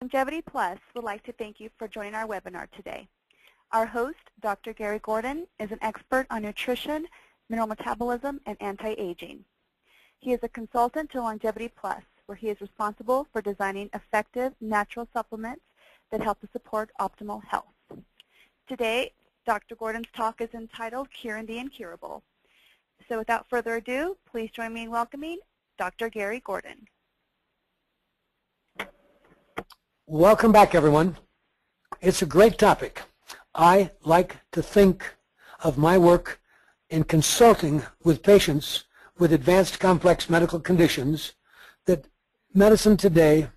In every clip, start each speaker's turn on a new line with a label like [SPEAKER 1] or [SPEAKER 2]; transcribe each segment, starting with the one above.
[SPEAKER 1] Longevity Plus would like to thank you for joining our webinar today. Our host, Dr. Gary Gordon, is an expert on nutrition, mineral metabolism, and anti-aging. He is a consultant to Longevity Plus, where he is responsible for designing effective natural supplements that help to support optimal health. Today, Dr. Gordon's talk is entitled Curing the Incurable. So without further ado, please join me in welcoming Dr. Gary Gordon.
[SPEAKER 2] Welcome back, everyone. It's a great topic. I like to think of my work in consulting with patients with advanced complex medical conditions that medicine today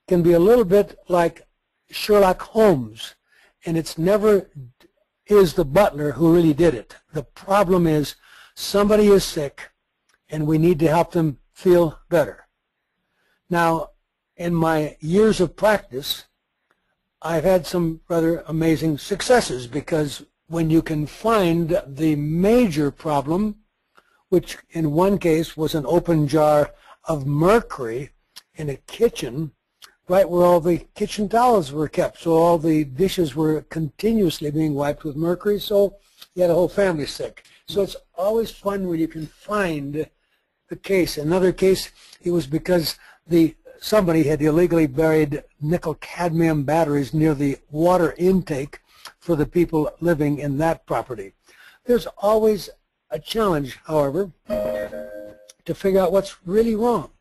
[SPEAKER 2] can be a little bit like Sherlock Holmes, and it's never is the butler who really did it. The problem is somebody is sick and we need to help them feel better. Now, in my years of practice, I've had some rather amazing successes, because when you can find the major problem, which in one case was an open jar of mercury in a kitchen, right where all the kitchen towels were kept, so all the dishes were continuously being wiped with mercury, so you had a whole family sick. So it's always fun when you can find the case. Another case, it was because somebody had illegally buried nickel-cadmium batteries near the water intake for the people living in that property. There's always a challenge, however, to figure out what's really wrong.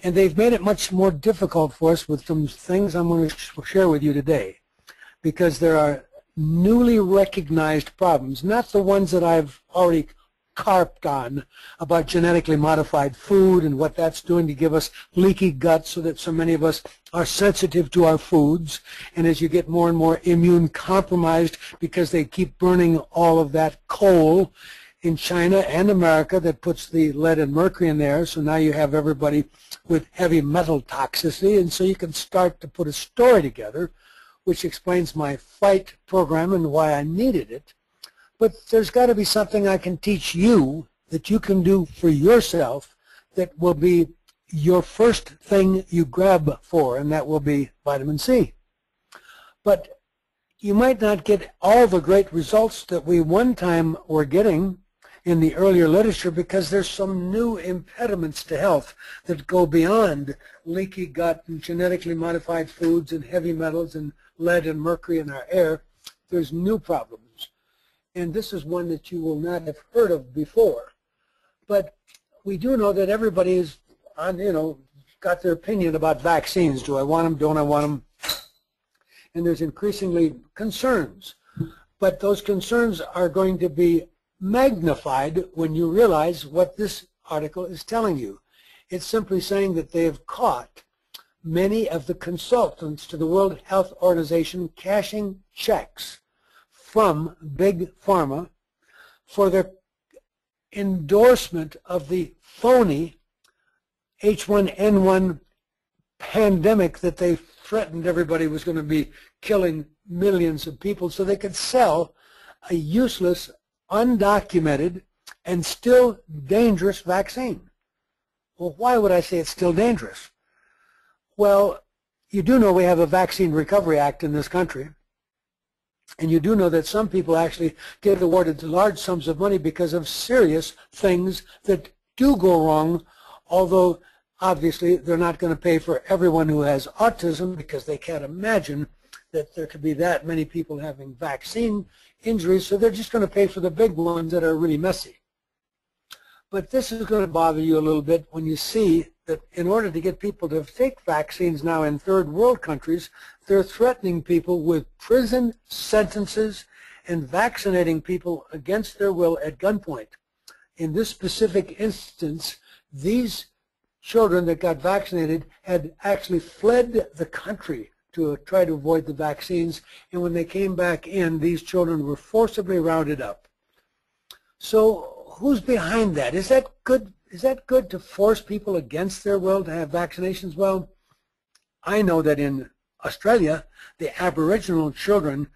[SPEAKER 2] And they've made it much more difficult for us with some things I'm going to share with you today, because there are newly recognized problems, not the ones that I've already carped on about genetically modified food and what that's doing to give us leaky gut so that so many of us are sensitive to our foods, and as you get more and more immune compromised because they keep burning all of that coal in China and America that puts the lead and mercury in there, so now you have everybody with heavy metal toxicity, and so you can start to put a story together which explains my fight program and why I needed it. But there's got to be something I can teach you that you can do for yourself that will be your first thing you grab for, and that will be vitamin C. But you might not get all the great results that we one time were getting in the earlier literature, because there's some new impediments to health that go beyond leaky gut and genetically modified foods and heavy metals and lead and mercury in our air. There's new problems. And this is one that you will not have heard of before. But we do know that everybody is got their opinion about vaccines. Do I want them? Don't I want them? And there's increasingly concerns. But those concerns are going to be magnified when you realize what this article is telling you. It's simply saying that they have caught many of the consultants to the World Health Organization cashing checks from Big Pharma for their endorsement of the phony H1N1 pandemic that they threatened everybody was going to be killing millions of people, so they could sell a useless, undocumented, and still dangerous vaccine. Well, why would I say it's still dangerous? Well, you do know we have a Vaccine Recovery Act in this country, and you do know that some people actually get awarded large sums of money because of serious things that do go wrong, although obviously they're not going to pay for everyone who has autism, because they can't imagine that there could be that many people having vaccine injuries, so they're just going to pay for the big ones that are really messy. But this is going to bother you a little bit when you see that in order to get people to take vaccines now in third world countries, they're threatening people with prison sentences and vaccinating people against their will at gunpoint. In this specific instance, these children that got vaccinated had actually fled the country to try to avoid the vaccines, and when they came back in, these children were forcibly rounded up. So who's behind that? Is that good? Is that good to force people against their will to have vaccinations? Well, I know that in Australia, the Aboriginal children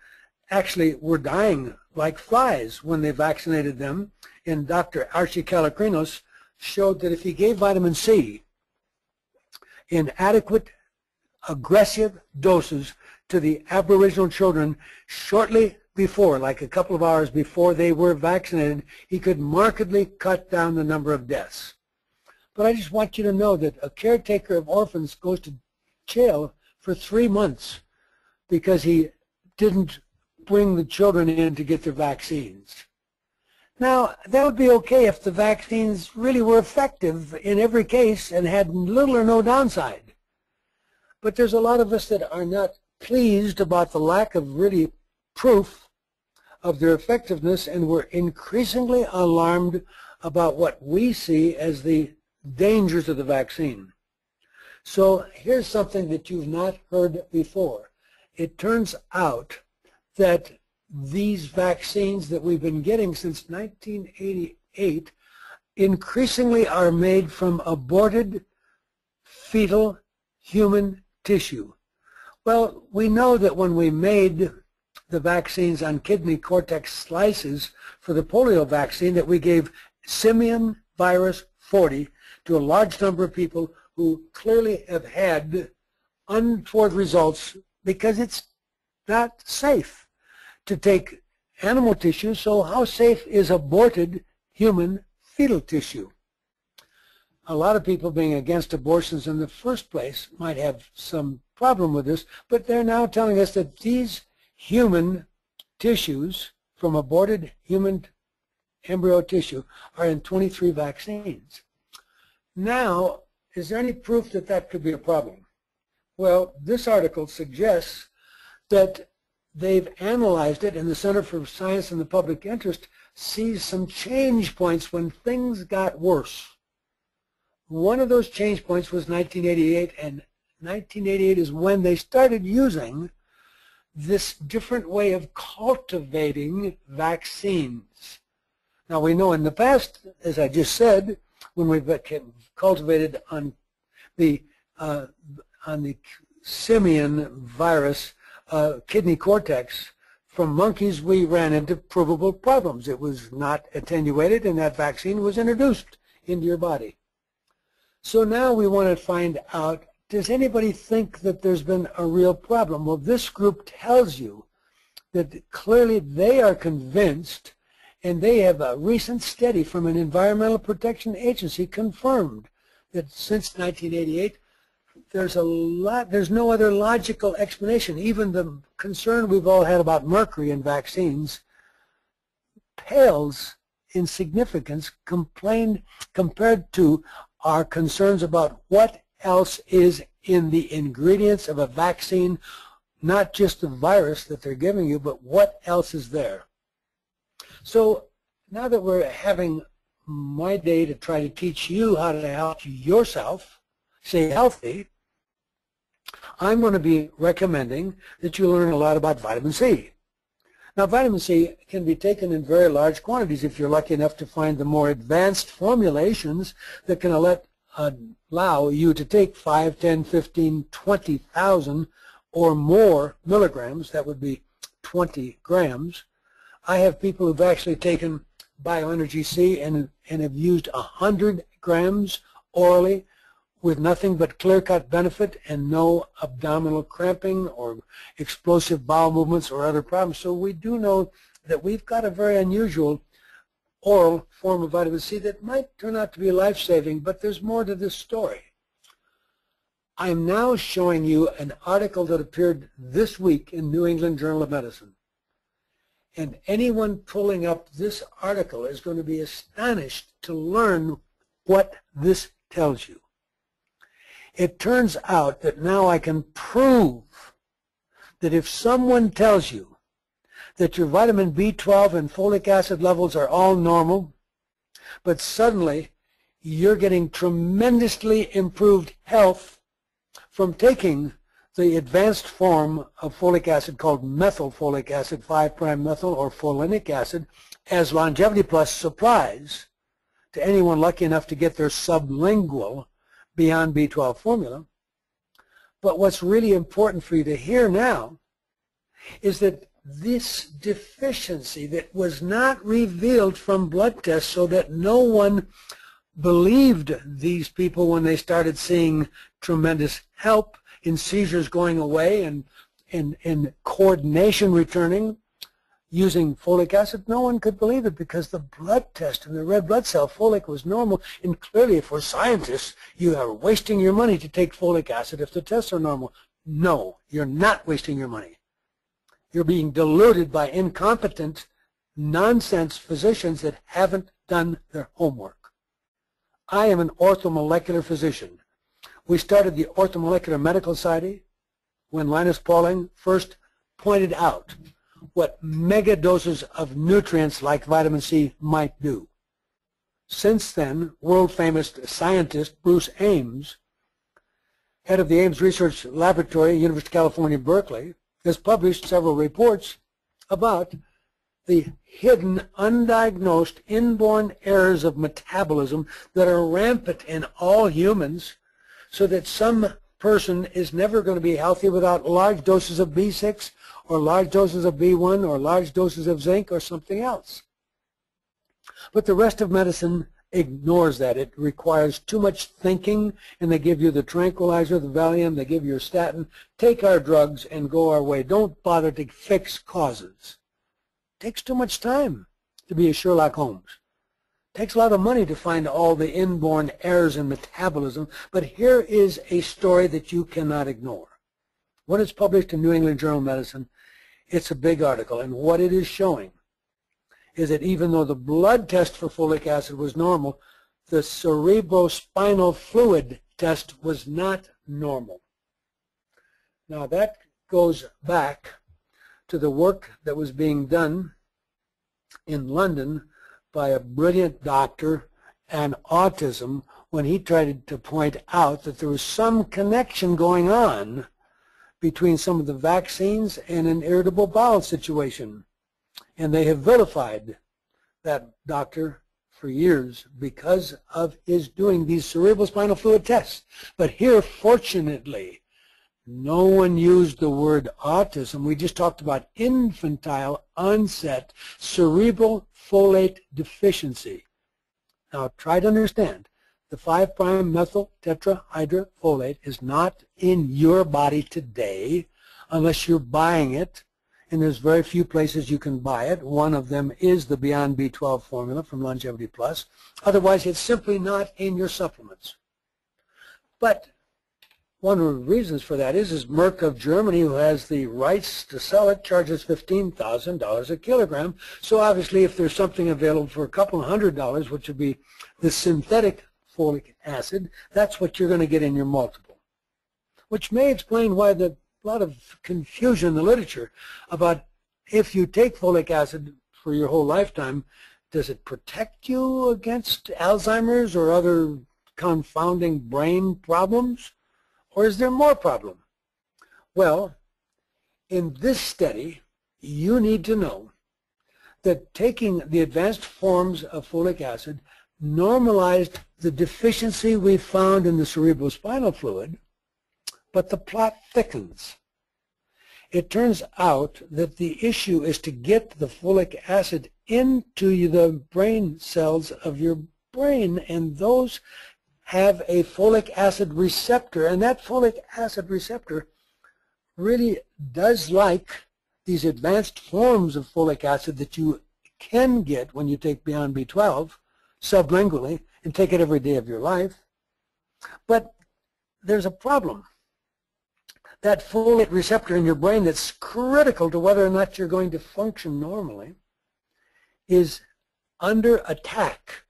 [SPEAKER 2] actually were dying like flies when they vaccinated them, and Dr. Archie Kalakrinos showed that if he gave vitamin C in adequate aggressive doses to the Aboriginal children shortly before, like a couple of hours before they were vaccinated, he could markedly cut down the number of deaths. But I just want you to know that a caretaker of orphans goes to jail for 3 months because he didn't bring the children in to get their vaccines. Now, that would be okay if the vaccines really were effective in every case and had little or no downside. But there's a lot of us that are not pleased about the lack of really proof of their effectiveness, and we're increasingly alarmed about what we see as the dangers of the vaccine. So here's something that you've not heard before. It turns out that these vaccines that we've been getting since 1988 increasingly are made from aborted fetal human tissue. Well, we know that when we made the vaccines on kidney cortex slices for the polio vaccine, that we gave simian virus 40 to a large number of people who clearly have had untoward results because it's not safe to take animal tissue. So how safe is aborted human fetal tissue? A lot of people being against abortions in the first place might have some problem with this, but they're now telling us that these human tissues from aborted human embryo tissue are in 23 vaccines. Now, is there any proof that that could be a problem? Well, this article suggests that they've analyzed it, and the Center for Science and the Public Interest sees some change points when things got worse. One of those change points was 1988, and 1988 is when they started using this different way of cultivating vaccines. Now, we know in the past, as I just said, when we've cultivated on the simian virus kidney cortex from monkeys, we ran into provable problems. It was not attenuated, and that vaccine was introduced into your body. So now we want to find out, does anybody think that there's been a real problem? Well, this group tells you that clearly they are convinced, and they have a recent study from an Environmental Protection Agency confirmed that since 1988, there's no other logical explanation. Even the concern we've all had about mercury in vaccines pales in significance compared to our concerns about what else is in the ingredients of a vaccine, not just the virus that they're giving you, but what else is there. So now that we're having my day to try to teach you how to help yourself stay healthy, I'm going to be recommending that you learn a lot about vitamin C. Now, vitamin C can be taken in very large quantities if you're lucky enough to find the more advanced formulations that can allow you to take 5, 10, 15, 20,000 or more milligrams. That would be 20 grams. I have people who've actually taken Bioenergy C and have used 100 grams orally with nothing but clear-cut benefit and no abdominal cramping or explosive bowel movements or other problems. So we do know that we've got a very unusual oral form of vitamin C that might turn out to be life-saving, but there's more to this story. I'm now showing you an article that appeared this week in New England Journal of Medicine. And anyone pulling up this article is going to be astonished to learn what this tells you. It turns out that now I can prove that if someone tells you that your vitamin B12 and folic acid levels are all normal, but suddenly you're getting tremendously improved health from taking the advanced form of folic acid called methylfolic acid, 5'-methyl or folinic acid, as Longevity Plus supplies to anyone lucky enough to get their sublingual Beyond B12 formula. But what's really important for you to hear now is that this deficiency that was not revealed from blood tests, so that no one believed these people when they started seeing tremendous help in seizures going away and in coordination returning using folic acid, no one could believe it because the blood test and the red blood cell folic was normal. And clearly, if we're scientists, you are wasting your money to take folic acid if the tests are normal. No, you're not wasting your money. You're being deluded by incompetent, nonsense physicians that haven't done their homework. I am an orthomolecular physician. We started the Orthomolecular Medical Society when Linus Pauling first pointed out what mega doses of nutrients like vitamin C might do. Since then, world-famous scientist Bruce Ames, head of the Ames Research Laboratory, University of California, Berkeley, has published several reports about the hidden, undiagnosed, inborn errors of metabolism that are rampant in all humans, so that some person is never going to be healthy without large doses of B6 or large doses of B1 or large doses of zinc or something else. But the rest of medicine ignores that. It requires too much thinking, and they give you the tranquilizer, the Valium, they give you your statin. Take our drugs and go our way. Don't bother to fix causes. It takes too much time to be a Sherlock Holmes. It takes a lot of money to find all the inborn errors in metabolism, but here is a story that you cannot ignore. When it's published in New England Journal of Medicine, it's a big article, and what it is showing is that even though the blood test for folic acid was normal, the cerebrospinal fluid test was not normal. Now that goes back to the work that was being done in London by a brilliant doctor on autism when he tried to point out that there was some connection going on between some of the vaccines and an irritable bowel situation. And they have vilified that doctor for years because of his doing these cerebrospinal fluid tests. But here, fortunately, no one used the word autism. We just talked about infantile onset cerebral folate deficiency. Now, try to understand. The 5'-methyl tetrahydrofolate is not in your body today unless you're buying it, and there's very few places you can buy it. One of them is the Beyond B12 formula from Longevity Plus. Otherwise, it's simply not in your supplements. But one of the reasons for that is Merck of Germany, who has the rights to sell it, charges $15,000 a kilogram. So obviously, if there's something available for a couple $100, which would be the synthetic folic acid, that's what you're going to get in your multiple, which may explain why a lot of confusion in the literature about if you take folic acid for your whole lifetime, does it protect you against Alzheimer's or other confounding brain problems, or is there more problem? Well, in this study, you need to know that taking the advanced forms of folic acid normalized the deficiency we found in the cerebrospinal fluid, but the plot thickens. It turns out that the issue is to get the folic acid into the brain cells of your brain, and those have a folic acid receptor, and that folic acid receptor really does like these advanced forms of folic acid that you can get when you take Beyond B12 sublingually and take it every day of your life. But there's a problem. That folate receptor in your brain that's critical to whether or not you're going to function normally is under attack.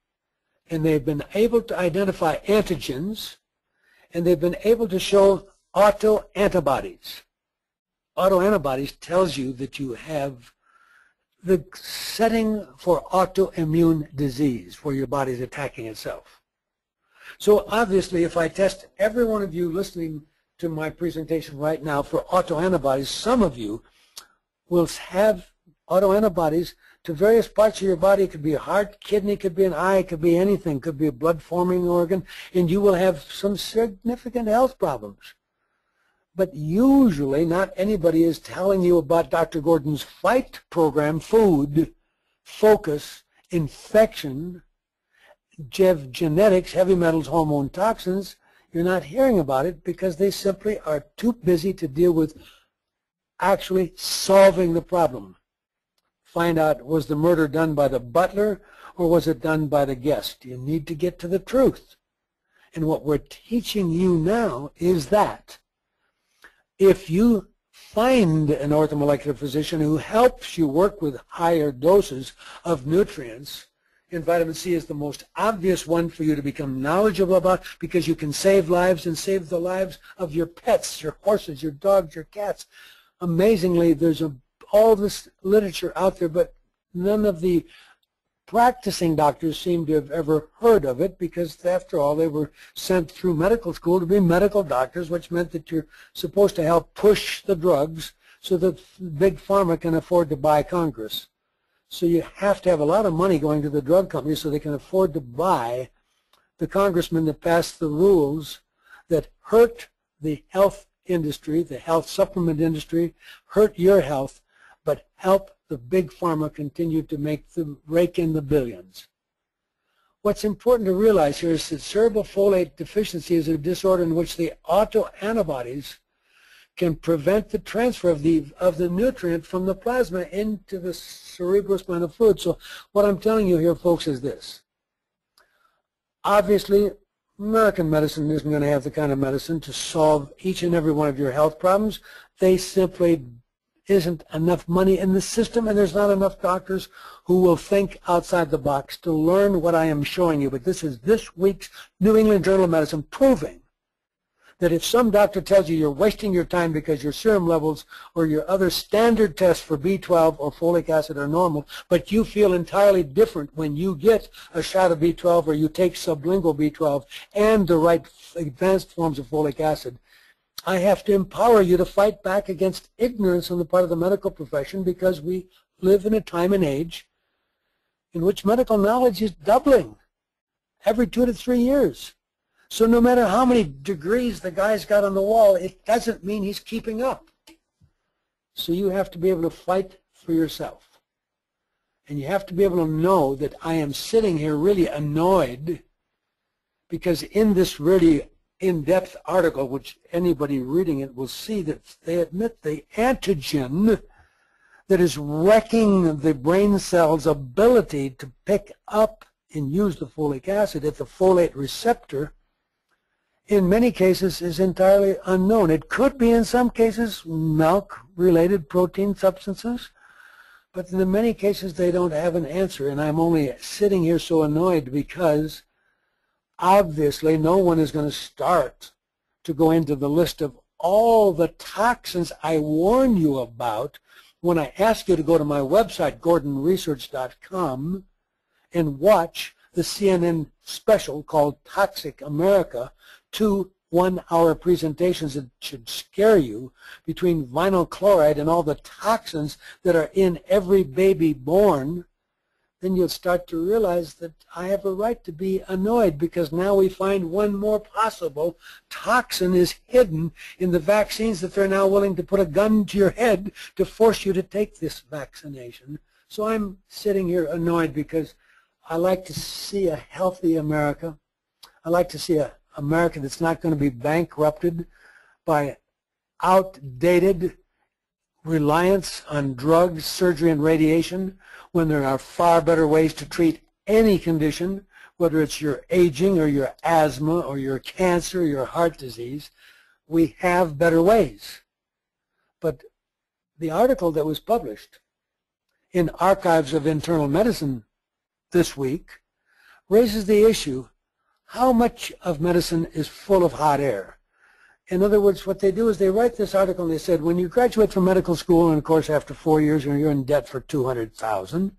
[SPEAKER 2] And they've been able to identify antigens, and they've been able to show autoantibodies. Autoantibodies tells you that you have the setting for autoimmune disease, where your body's attacking itself. So obviously, if I test every one of you listening to my presentation right now for autoantibodies, some of you will have autoantibodies to various parts of your body. It could be a heart, kidney, it could be an eye, it could be anything, it could be a blood-forming organ, and you will have some significant health problems. But usually not anybody is telling you about Dr. Gordon's FIGHT program: food, focus, infection, genetics, heavy metals, hormone, toxins. You're not hearing about it because they simply are too busy to deal with actually solving the problem. Find out, was the murder done by the butler or was it done by the guest? You need to get to the truth. And what we're teaching you now is that if you find an orthomolecular physician who helps you work with higher doses of nutrients, and vitamin C is the most obvious one for you to become knowledgeable about because you can save lives and save the lives of your pets, your horses, your dogs, your cats. Amazingly, there's all this literature out there, but none of the practicing doctors seem to have ever heard of it because, after all, they were sent through medical school to be medical doctors, which meant that you're supposed to help push the drugs so that big pharma can afford to buy Congress. So you have to have a lot of money going to the drug companies so they can afford to buy the congressmen that pass the rules that hurt the health industry, the health supplement industry, hurt your health, but help the big pharma continue to rake in the billions. What's important to realize here is that cerebral folate deficiency is a disorder in which the autoantibodies can prevent the transfer of the nutrient from the plasma into the cerebrospinal fluid. So what I'm telling you here, folks, is this. Obviously, American medicine isn't going to have the kind of medicine to solve each and every one of your health problems. They simply isn't enough money in the system, and there's not enough doctors who will think outside the box to learn what I am showing you. But this is this week's New England Journal of Medicine proving that if some doctor tells you you're wasting your time because your serum levels or your other standard tests for B12 or folic acid are normal, but you feel entirely different when you get a shot of B12 or you take sublingual B12 and the right advanced forms of folic acid, I have to empower you to fight back against ignorance on the part of the medical profession, because we live in a time and age in which medical knowledge is doubling every 2 to 3 years. So no matter how many degrees the guy's got on the wall, it doesn't mean he's keeping up. So you have to be able to fight for yourself. And you have to be able to know that I am sitting here really annoyed because in this really in-depth article, which anybody reading it will see, that they admit the antigen that is wrecking the brain cell's ability to pick up and use the folic acid at the folate receptor in many cases is entirely unknown. It could be in some cases milk-related protein substances, but in many cases they don't have an answer. And I'm only sitting here so annoyed because obviously no one is going to start to go into the list of all the toxins I warn you about when I ask you to go to my website, gordonresearch.com, and watch the CNN special called Toxic America, 2 one-hour presentations that should scare you, between vinyl chloride and all the toxins that are in every baby born. Then you'll start to realize that I have a right to be annoyed, because now we find one more possible toxin is hidden in the vaccines that they're now willing to put a gun to your head to force you to take this vaccination. So I'm sitting here annoyed because I like to see a healthy America. I like to see an America that's not going to be bankrupted by outdated reliance on drugs, surgery, and radiation, when there are far better ways to treat any condition, whether it's your aging or your asthma or your cancer or your heart disease. We have better ways. But the article that was published in Archives of Internal Medicine this week raises the issue: how much of medicine is full of hot air? In other words, what they do is they write this article and they said, when you graduate from medical school, and of course after 4 years you're in debt for $200,000,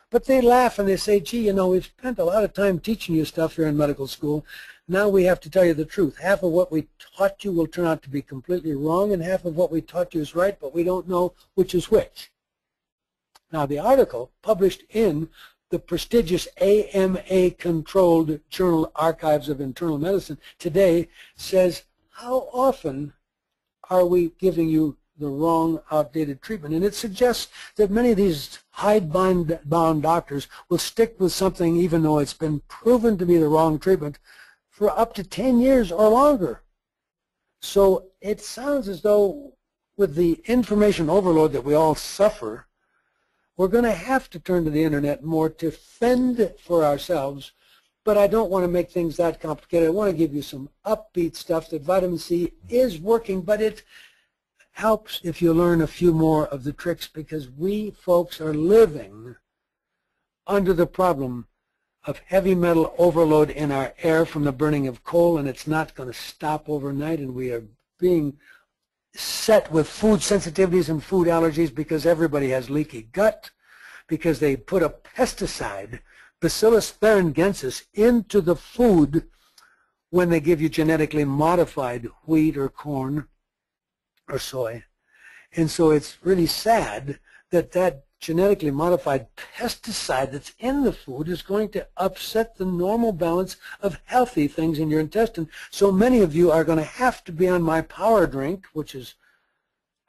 [SPEAKER 2] but they laugh and they say, gee, you know, we've spent a lot of time teaching you stuff here in medical school. Now we have to tell you the truth. Half of what we taught you will turn out to be completely wrong, and half of what we taught you is right, but we don't know which is which. Now the article, published in the prestigious AMA-controlled journal Archives of Internal Medicine today, says, how often are we giving you the wrong, outdated treatment? And it suggests that many of these hidebound doctors will stick with something even though it's been proven to be the wrong treatment for up to 10 years or longer. So it sounds as though with the information overload that we all suffer, we're going to have to turn to the internet more to fend for ourselves. But I don't want to make things that complicated. I want to give you some upbeat stuff that vitamin C is working, but it helps if you learn a few more of the tricks, because we folks are living under the problem of heavy metal overload in our air from the burning of coal, and it's not going to stop overnight, and we are being set with food sensitivities and food allergies because everybody has leaky gut, because they put a pesticide, Bacillus thuringiensis, into the food when they give you genetically modified wheat or corn or soy. And so it's really sad that that genetically modified pesticide that's in the food is going to upset the normal balance of healthy things in your intestine. So many of you are going to have to be on my power drink, which has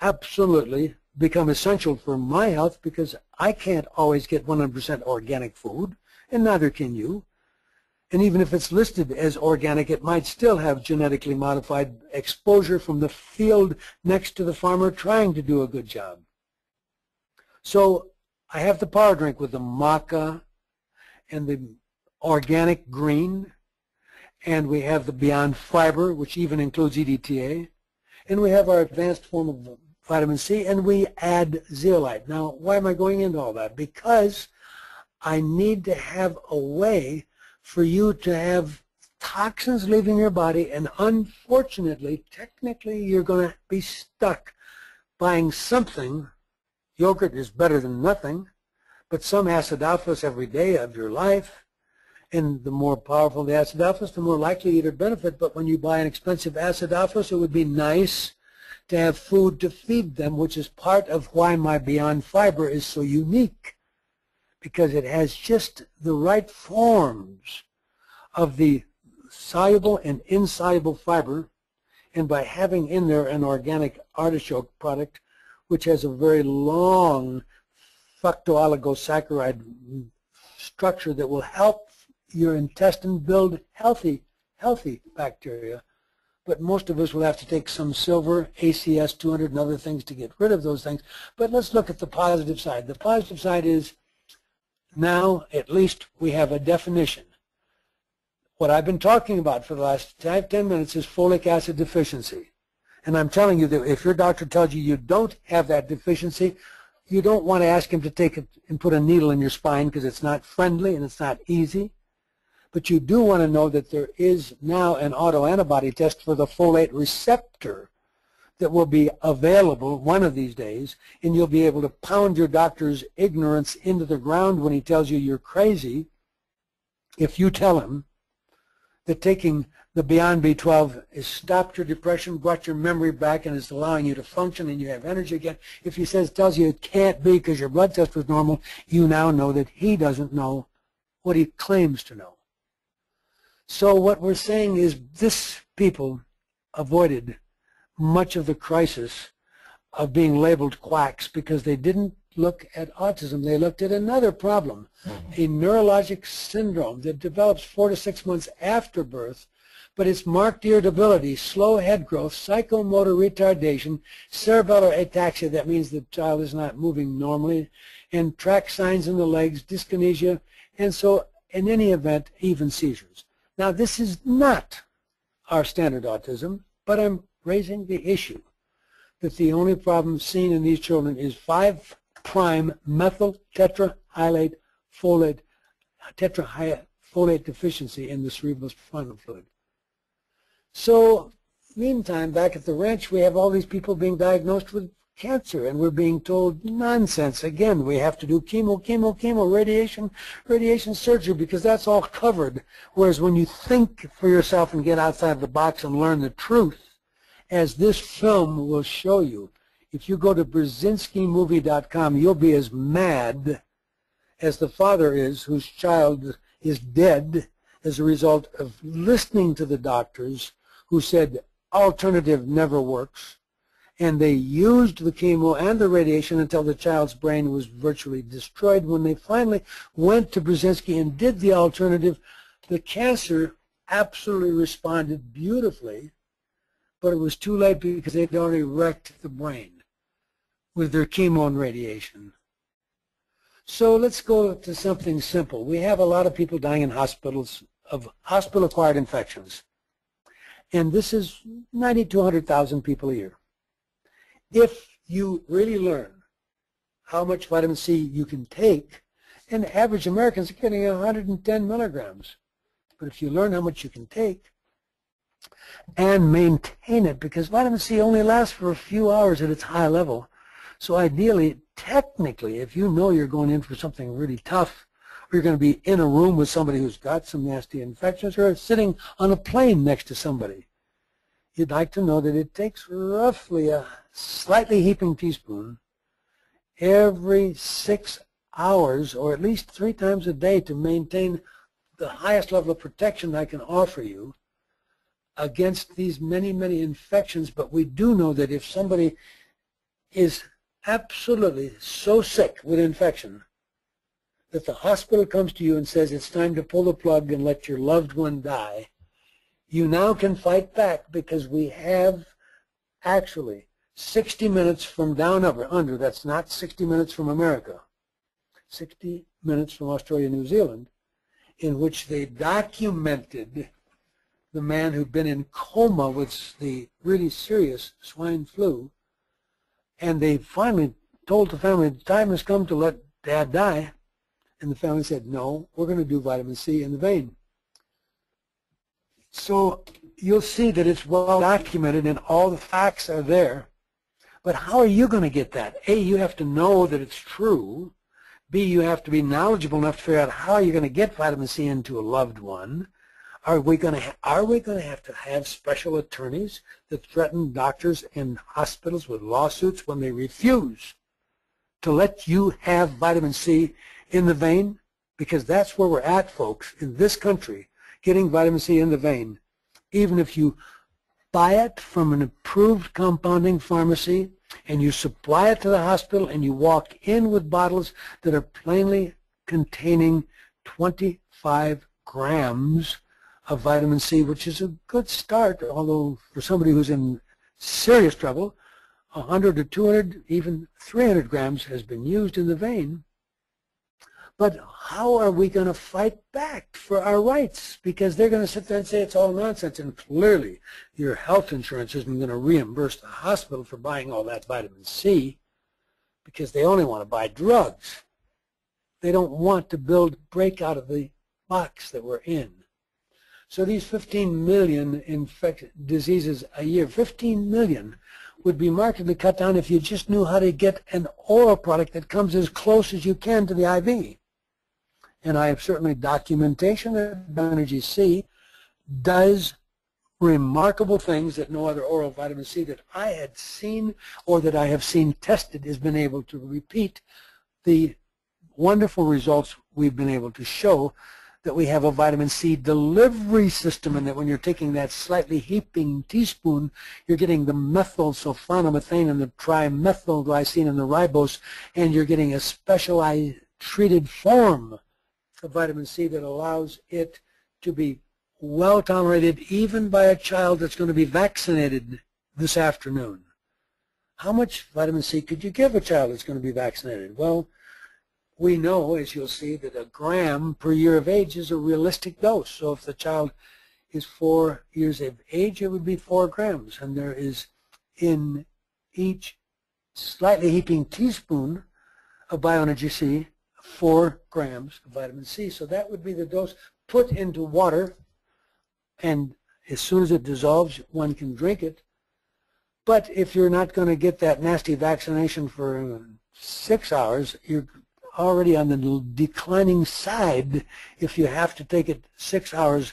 [SPEAKER 2] absolutely become essential for my health, because I can't always get 100% organic food, and neither can you. And even if it's listed as organic, it might still have genetically modified exposure from the field next to the farmer trying to do a good job. So I have the power drink with the maca and the organic green, and we have the Beyond Fiber, which even includes EDTA, and we have our advanced form of vitamin C, and we add zeolite. Now, why am I going into all that? Because I need to have a way for you to have toxins leaving your body, and unfortunately, technically, you're going to be stuck buying something. Yogurt is better than nothing, but some acidophilus every day of your life, and the more powerful the acidophilus, the more likely you'd benefit. But when you buy an expensive acidophilus, it would be nice to have food to feed them, which is part of why my Beyond Fiber is so unique, because it has just the right forms of the soluble and insoluble fiber, and by having in there an organic artichoke product, which has a very long fructooligosaccharide structure that will help your intestine build healthy bacteria. But most of us will have to take some silver, ACS 200, and other things to get rid of those things. But let's look at the positive side. The positive side is now at least we have a definition. What I've been talking about for the last 10 minutes is folic acid deficiency. And I'm telling you that if your doctor tells you you don't have that deficiency, you don't want to ask him to take it and put a needle in your spine, because it's not friendly and it's not easy. But you do want to know that there is now an autoantibody test for the folate receptor that will be available one of these days, and you'll be able to pound your doctor's ignorance into the ground when he tells you you're crazy if you tell him that taking the Beyond B12 has stopped your depression, brought your memory back, and is allowing you to function and you have energy again. If he tells you it can't be because your blood test was normal, you now know that he doesn't know what he claims to know. So what we're saying is this people avoided much of the crisis of being labeled quacks because they didn't look at autism. They looked at another problem, a neurologic syndrome that develops 4 to 6 months after birth, but it's marked irritability, slow head growth, psychomotor retardation, cerebellar ataxia, that means the child is not moving normally, and track signs in the legs, dyskinesia, and so in any event, even seizures. Now, this is not our standard autism, but I'm raising the issue that the only problem seen in these children is 5' methyl tetrahylated folate deficiency in the cerebrospinal fluid. So, meantime, back at the ranch, we have all these people being diagnosed with cancer, and we're being told nonsense. Again, we have to do chemo, radiation surgery, because that's all covered. Whereas when you think for yourself and get outside the box and learn the truth, as this film will show you, if you go to brzezinskimovie.com, you'll be as mad as the father is whose child is dead as a result of listening to the doctors who said alternative never works. And they used the chemo and the radiation until the child's brain was virtually destroyed. When they finally went to Brzezinski and did the alternative, the cancer absolutely responded beautifully, but it was too late because they'd already wrecked the brain with their chemo and radiation. So let's go to something simple. We have a lot of people dying in hospitals of hospital-acquired infections. And this is 90 to 100,000 people a year. If you really learn how much vitamin C you can take, and average Americans are getting 110 milligrams. But if you learn how much you can take and maintain it, because vitamin C only lasts for a few hours at its high level. So ideally, technically, if you know you're going in for something really tough, or you're going to be in a room with somebody who's got some nasty infections, or sitting on a plane next to somebody, you'd like to know that it takes roughly a slightly heaping teaspoon every 6 hours, or at least 3 times a day, to maintain the highest level of protection I can offer you against these many, many infections. But we do know that if somebody is absolutely so sick with infection that the hospital comes to you and says it's time to pull the plug and let your loved one die, you now can fight back, because we have actually 60 minutes from down under, that's not 60 minutes from America, 60 minutes from Australia, New Zealand, in which they documented the man who'd been in coma with the really serious swine flu, and they finally told the family, the time has come to let Dad die, and the family said, no, we're going to do vitamin C in the vein. So you'll see that it's well documented and all the facts are there. But how are you going to get that? A, you have to know that it's true. B, you have to be knowledgeable enough to figure out how you're going to get vitamin C into a loved one. Are we going to have special attorneys that threaten doctors and hospitals with lawsuits when they refuse to let you have vitamin C in the vein? Because that's where we're at, folks, in this country, getting vitamin C in the vein. Even if you buy it from an approved compounding pharmacy and you supply it to the hospital and you walk in with bottles that are plainly containing 25 grams of vitamin C, which is a good start, although for somebody who's in serious trouble, 100 to 200, even 300 grams has been used in the vein. But how are we going to fight back for our rights? Because they're going to sit there and say it's all nonsense, and clearly your health insurance isn't going to reimburse the hospital for buying all that vitamin C, because they only want to buy drugs. They don't want to break out of the box that we're in. So these 15 million infected diseases a year, 15 million, would be markedly cut down if you just knew how to get an oral product that comes as close as you can to the IV. And I have certainly documentation that Energy C does remarkable things that no other oral vitamin C that I had seen or that I have seen tested has been able to repeat the wonderful results we've been able to show, that we have a vitamin C delivery system, and that when you're taking that slightly heaping teaspoon, you're getting the methylsulfonomethane and the trimethylglycine and the ribose, and you're getting a specialized treated form of vitamin C that allows it to be well tolerated even by a child that's going to be vaccinated this afternoon. How much vitamin C could you give a child that's going to be vaccinated? Well, we know, as you'll see, that a gram per year of age is a realistic dose. So if the child is 4 years of age, it would be 4 grams. And there is in each slightly heaping teaspoon of Bioenergy C 4 grams of vitamin C. So that would be the dose put into water, and as soon as it dissolves, one can drink it. But if you're not going to get that nasty vaccination for 6 hours, you're already on the declining side if you have to take it 6 hours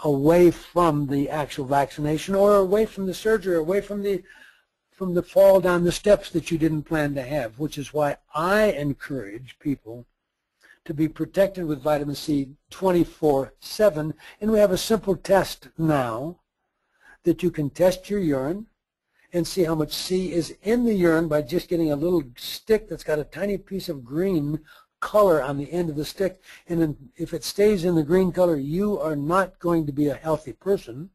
[SPEAKER 2] away from the actual vaccination, or away from the surgery, or away from the fall down the steps that you didn't plan to have, which is why I encourage people to be protected with vitamin C 24/7. And we have a simple test now that you can test your urine and see how much C is in the urine by just getting a little stick that's got a tiny piece of green color on the end of the stick, and then if it stays in the green color, you are not going to be a healthy person.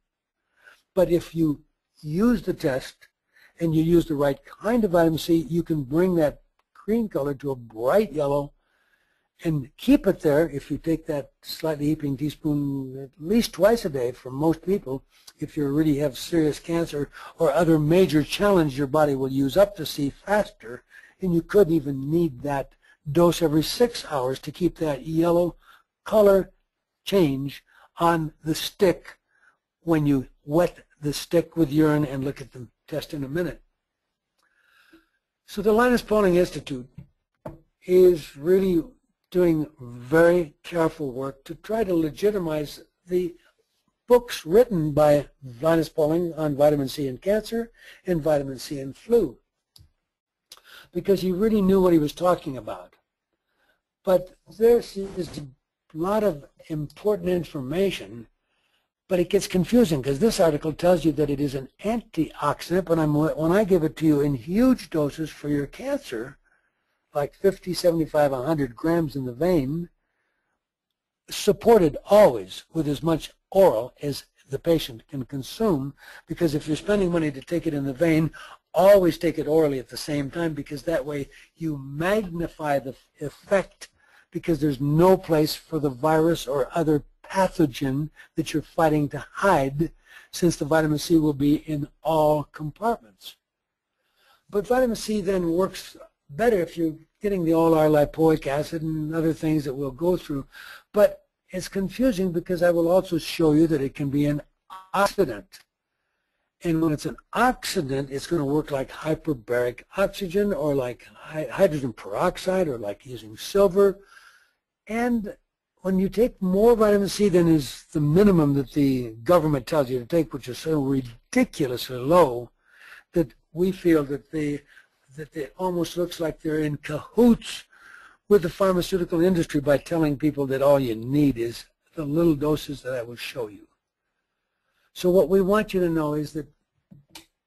[SPEAKER 2] But if you use the test and you use the right kind of vitamin C, you can bring that green color to a bright yellow and keep it there. If you take that slightly heaping teaspoon at least twice a day for most people, if you really have serious cancer or other major challenge, your body will use up the C faster, and you could even need that dose every 6 hours to keep that yellow color change on the stick when you wet the stick with urine and look at the test in a minute. So the Linus Pauling Institute is really doing very careful work to try to legitimize the books written by Linus Pauling on vitamin C and cancer and vitamin C and flu, because he really knew what he was talking about. But there is a lot of important information, but it gets confusing because this article tells you that it is an antioxidant, but when I give it to you in huge doses for your cancer, like 50, 75, 100 grams in the vein, supported always with as much oral as the patient can consume, because if you're spending money to take it in the vein, always take it orally at the same time, because that way you magnify the effect, because there's no place for the virus or other pathogen that you're fighting to hide, since the vitamin C will be in all compartments. But vitamin C then works better if you're getting the all-R-lipoic acid and other things that we'll go through. But it's confusing because I will also show you that it can be an oxidant. And when it's an oxidant, it's going to work like hyperbaric oxygen or like hydrogen peroxide or like using silver. And when you take more vitamin C than is the minimum that the government tells you to take, which is so ridiculously low, that we feel that it almost looks like they're in cahoots with the pharmaceutical industry by telling people that all you need is the little doses that I will show you. So what we want you to know is that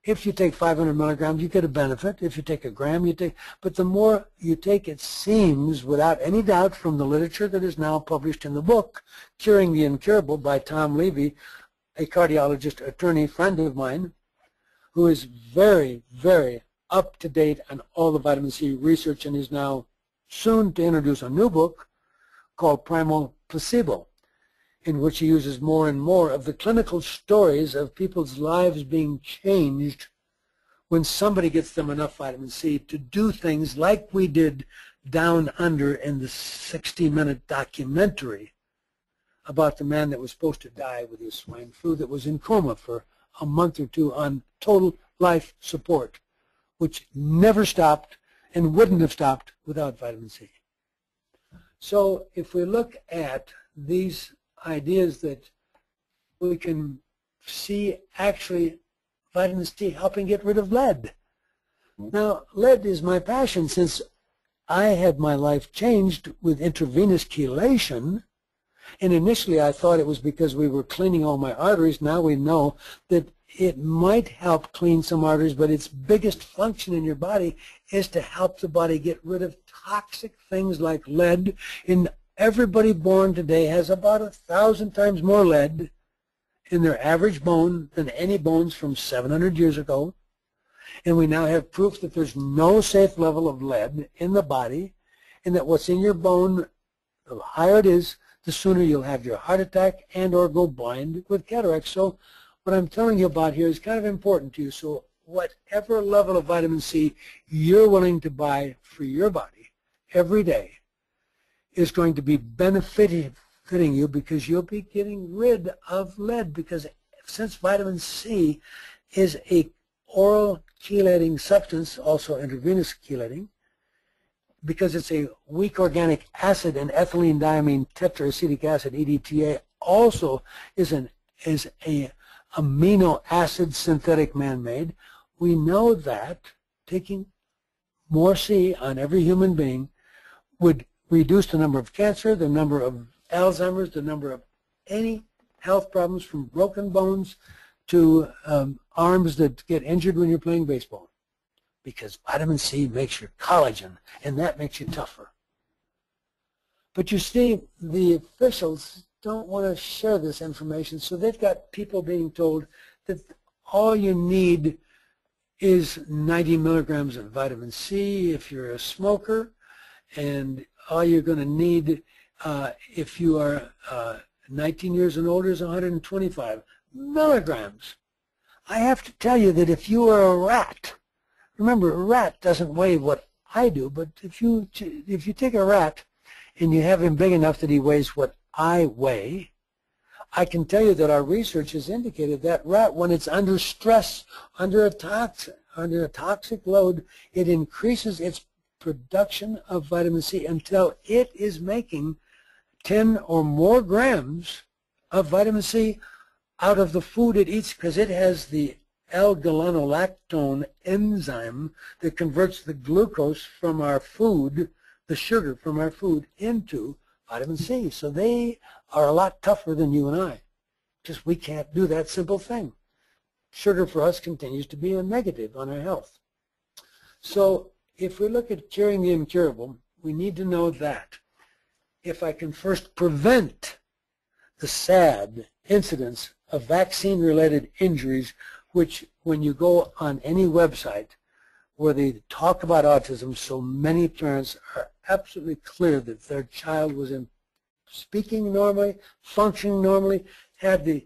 [SPEAKER 2] if you take 500 milligrams, you get a benefit. If you take a gram, you take, but the more you take, it seems, without any doubt, from the literature that is now published in the book, Curing the Incurable by Tom Levy, a cardiologist, attorney, friend of mine, who is very, very up to date on all the vitamin C research and is now soon to introduce a new book called Primal Placebo, in which he uses more and more of the clinical stories of people's lives being changed when somebody gets them enough vitamin C to do things like we did down under in the 60-minute documentary about the man that was supposed to die with his swine flu, that was in coma for a month or two on total life support, which never stopped and wouldn't have stopped without vitamin C. So if we look at these ideas that we can see actually vitamin C helping get rid of lead. Now, lead is my passion since I had my life changed with intravenous chelation, and initially I thought it was because we were cleaning all my arteries. Now we know that it might help clean some arteries, but its biggest function in your body is to help the body get rid of toxic things like lead. And everybody born today has about 1,000 times more lead in their average bone than any bones from 700 years ago. And we now have proof that there's no safe level of lead in the body, and that what's in your bone, the higher it is, the sooner you'll have your heart attack and or go blind with cataracts. So what I'm telling you about here is kind of important to you. So whatever level of vitamin C you're willing to buy for your body every day is going to be benefiting you, because you'll be getting rid of lead, because since vitamin C is a oral chelating substance, also intravenous chelating, because it's a weak organic acid, and ethylene diamine tetraacetic acid, EDTA, also is a amino acid synthetic man-made. We know that taking more C on every human being would reduce the number of cancer, the number of Alzheimer's, the number of any health problems, from broken bones to arms that get injured when you're playing baseball. Because vitamin C makes your collagen, and that makes you tougher. But you see, the officials don't want to share this information, so they've got people being told that all you need is 90 milligrams of vitamin C if you're a smoker, and all you're going to need if you are 19 years and older is 125 milligrams. I have to tell you that if you are a rat, remember, a rat doesn't weigh what I do, but if you take a rat and you have him big enough that he weighs what I weigh, I can tell you that our research has indicated that rat, when it's under stress, under a toxic load, it increases its production of vitamin C until it is making 10 or more grams of vitamin C out of the food it eats, because it has the L-gallanolactone enzyme that converts the glucose from our food, the sugar from our food, into vitamin C. So they are a lot tougher than you and I. Just we can't do that simple thing. Sugar for us continues to be a negative on our health. So if we look at curing the incurable, we need to know that if I can first prevent the sad incidence of vaccine-related injuries, which when you go on any website where they talk about autism, so many parents are absolutely clear that their child was speaking normally, functioning normally, had the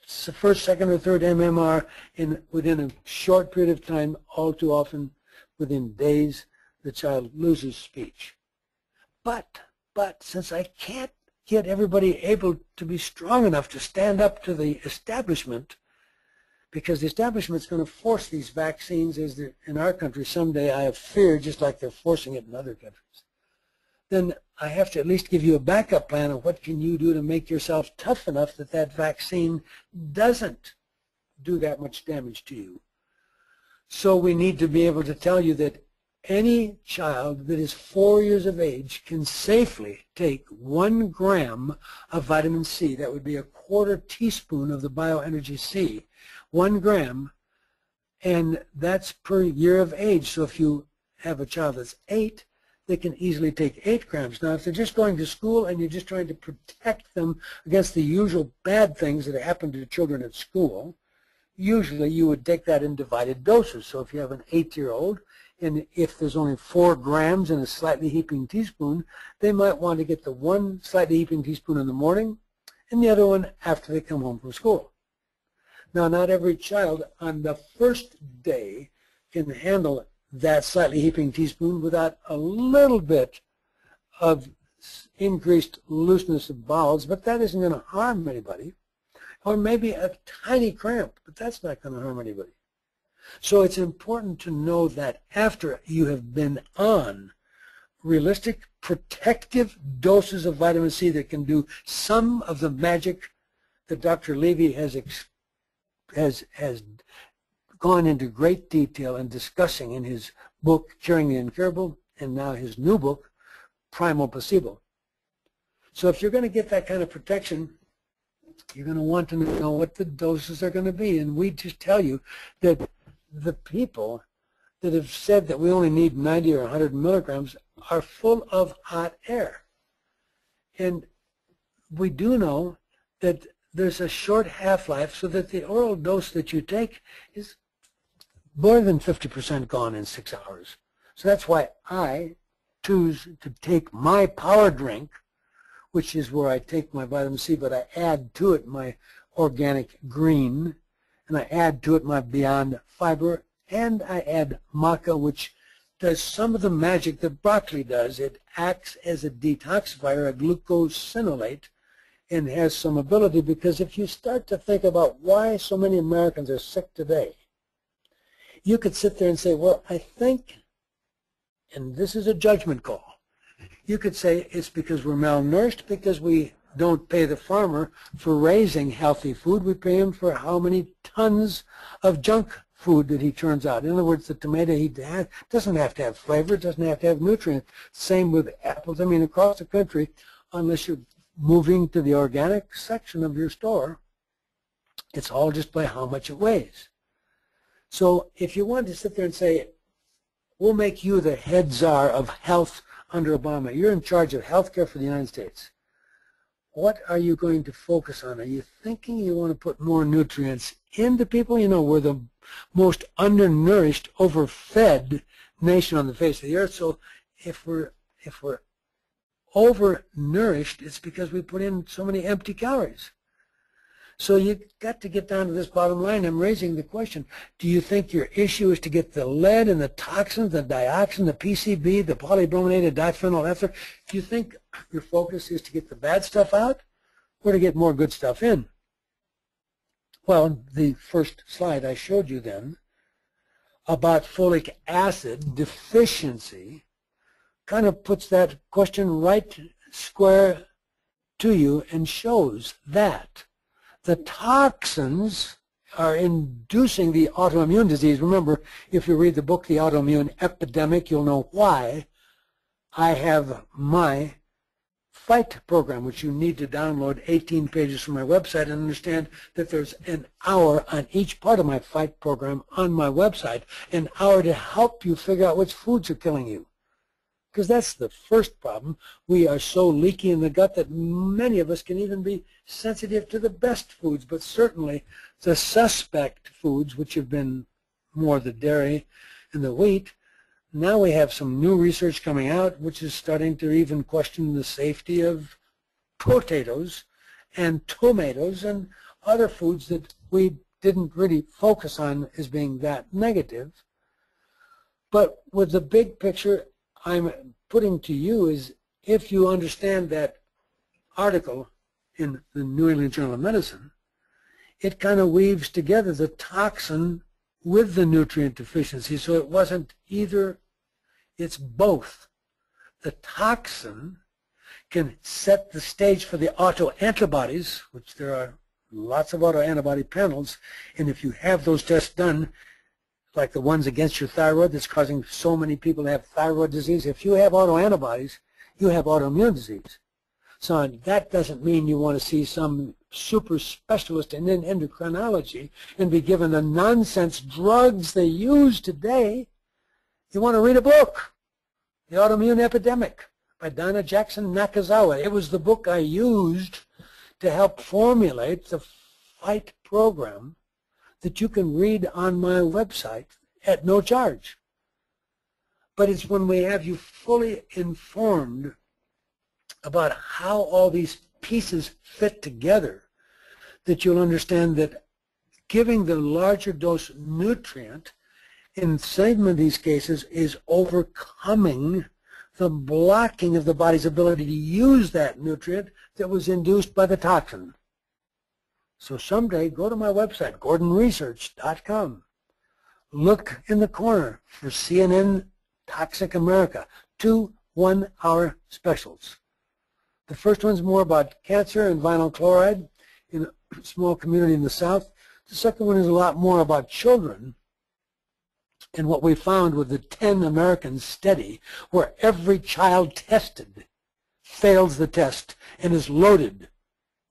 [SPEAKER 2] first, second, or third MMR within a short period of time. All too often, within days, the child loses speech. But since I can't get everybody able to be strong enough to stand up to the establishment, because the establishment's going to force these vaccines, as in our country someday, I have fear, just like they're forcing it in other countries, then I have to at least give you a backup plan of what can you do to make yourself tough enough that that vaccine doesn't do that much damage to you. So we need to be able to tell you that any child that is 4 years of age can safely take 1 gram of vitamin C. That would be a quarter teaspoon of the bioenergy C, 1 gram, and that's per year of age. So if you have a child that's 8, they can easily take 8 grams. Now, if they're just going to school and you're just trying to protect them against the usual bad things that happen to children at school, usually you would take that in divided doses. So if you have an 8-year-old, and if there's only 4 grams in a slightly heaping teaspoon, they might want to get the 1 slightly heaping teaspoon in the morning and the other one after they come home from school. Now, not every child on the first day can handle that slightly heaping teaspoon without a little bit of increased looseness of bowels, but that isn't going to harm anybody. Or maybe a tiny cramp, but that's not going to harm anybody. So it's important to know that after you have been on realistic protective doses of vitamin C that can do some of the magic that Dr. Levy has gone into great detail in discussing in his book, Curing the Incurable, and now his new book, Primal Placebo. So if you're going to get that kind of protection, you're going to want to know what the doses are going to be. And we just tell you that the people that have said that we only need 90 or 100 milligrams are full of hot air. And we do know that there's a short half-life, so that the oral dose that you take is more than 50% gone in 6 hours. So that's why I choose to take my power drink, which is where I take my vitamin C, but I add to it my organic green, and I add to it my Beyond Fiber, and I add maca, which does some of the magic that broccoli does. It acts as a detoxifier, a glucosinolate, and has some ability, because if you start to think about why so many Americans are sick today, you could sit there and say, well, I think, and this is a judgment call, you could say it's because we're malnourished, because we don't pay the farmer for raising healthy food. We pay him for how many tons of junk food that he turns out. In other words, the tomato he has doesn't have to have flavor, it doesn't have to have nutrients. Same with apples. I mean, across the country, unless you're moving to the organic section of your store, it's all just by how much it weighs. So if you want to sit there and say, we'll make you the head czar of health under Obama. You're in charge of health care for the United States. What are you going to focus on? Are you thinking you want to put more nutrients into people? You know, we're the most undernourished, overfed nation on the face of the earth. So if we're overnourished, it's because we put in so many empty calories. So you've got to get down to this bottom line. I'm raising the question, do you think your issue is to get the lead and the toxins, the dioxin, the PCB, the polybrominated diphenyl ether? Do you think your focus is to get the bad stuff out or to get more good stuff in? Well, the first slide I showed you then about folic acid deficiency kind of puts that question right square to you and shows that the toxins are inducing the autoimmune disease. Remember, if you read the book, The Autoimmune Epidemic, you'll know why I have my FIGHT program, which you need to download 18 pages from my website and understand that there's an hour on each part of my FIGHT program on my website, an hour to help you figure out which foods are killing you. Because that's the first problem. We are so leaky in the gut that many of us can even be sensitive to the best foods, but certainly the suspect foods, which have been more the dairy and the wheat. Now we have some new research coming out which is starting to even question the safety of potatoes and tomatoes and other foods that we didn't really focus on as being that negative. But with the big picture I'm putting to you is, if you understand that article in the New England Journal of Medicine, it kind of weaves together the toxin with the nutrient deficiency. So it wasn't either, it's both. The toxin can set the stage for the autoantibodies, which there are lots of autoantibody panels, and if you have those tests done, like the ones against your thyroid that's causing so many people to have thyroid disease, if you have autoantibodies, you have autoimmune disease. So that doesn't mean you want to see some super specialist in endocrinology and be given the nonsense drugs they use today. You want to read a book, The Autoimmune Epidemic by Donna Jackson Nakazawa. It was the book I used to help formulate the FIGHT program that you can read on my website at no charge. But it's when we have you fully informed about how all these pieces fit together that you'll understand that giving the larger dose nutrient in some of these cases is overcoming the blocking of the body's ability to use that nutrient that was induced by the toxin. So someday, go to my website, gordonresearch.com. Look in the corner for CNN Toxic America, 2 one-hour specials. The first one's more about cancer and vinyl chloride in a small community in the South. The second one is a lot more about children and what we found with the 10 Americans study, where every child tested fails the test and is loaded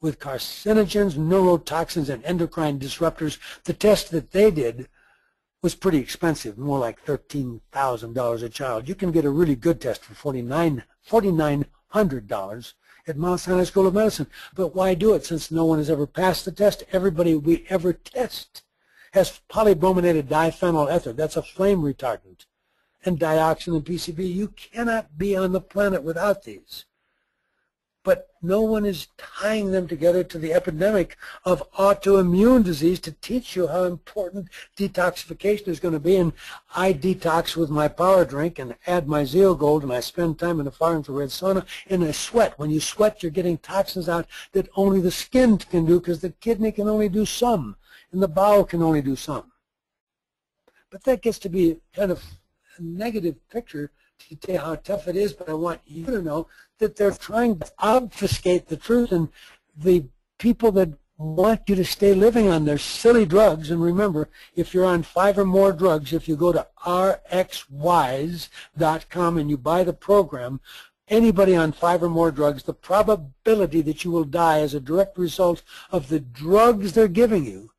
[SPEAKER 2] with carcinogens, neurotoxins, and endocrine disruptors. The test that they did was pretty expensive, more like $13,000 a child. You can get a really good test for $4,900 at Mount Sinai School of Medicine. But why do it, since no one has ever passed the test? Everybody we ever test has polybrominated diphenyl ether. That's a flame retardant. And dioxin and PCB. You cannot be on the planet without these. But no one is tying them together to the epidemic of autoimmune disease to teach you how important detoxification is going to be. And I detox with my power drink and add my Zeogold, and I spend time in a far infrared sauna, and I sweat. When you sweat, you're getting toxins out that only the skin can do, because the kidney can only do some, and the bowel can only do some. But that gets to be kind of a negative picture to tell you how tough it is, but I want you to know that they're trying to obfuscate the truth, and the people that want you to stay living on their silly drugs. And remember, if you're on 5 or more drugs, if you go to rxwise.com and you buy the program, anybody on 5 or more drugs, the probability that you will die as a direct result of the drugs they're giving you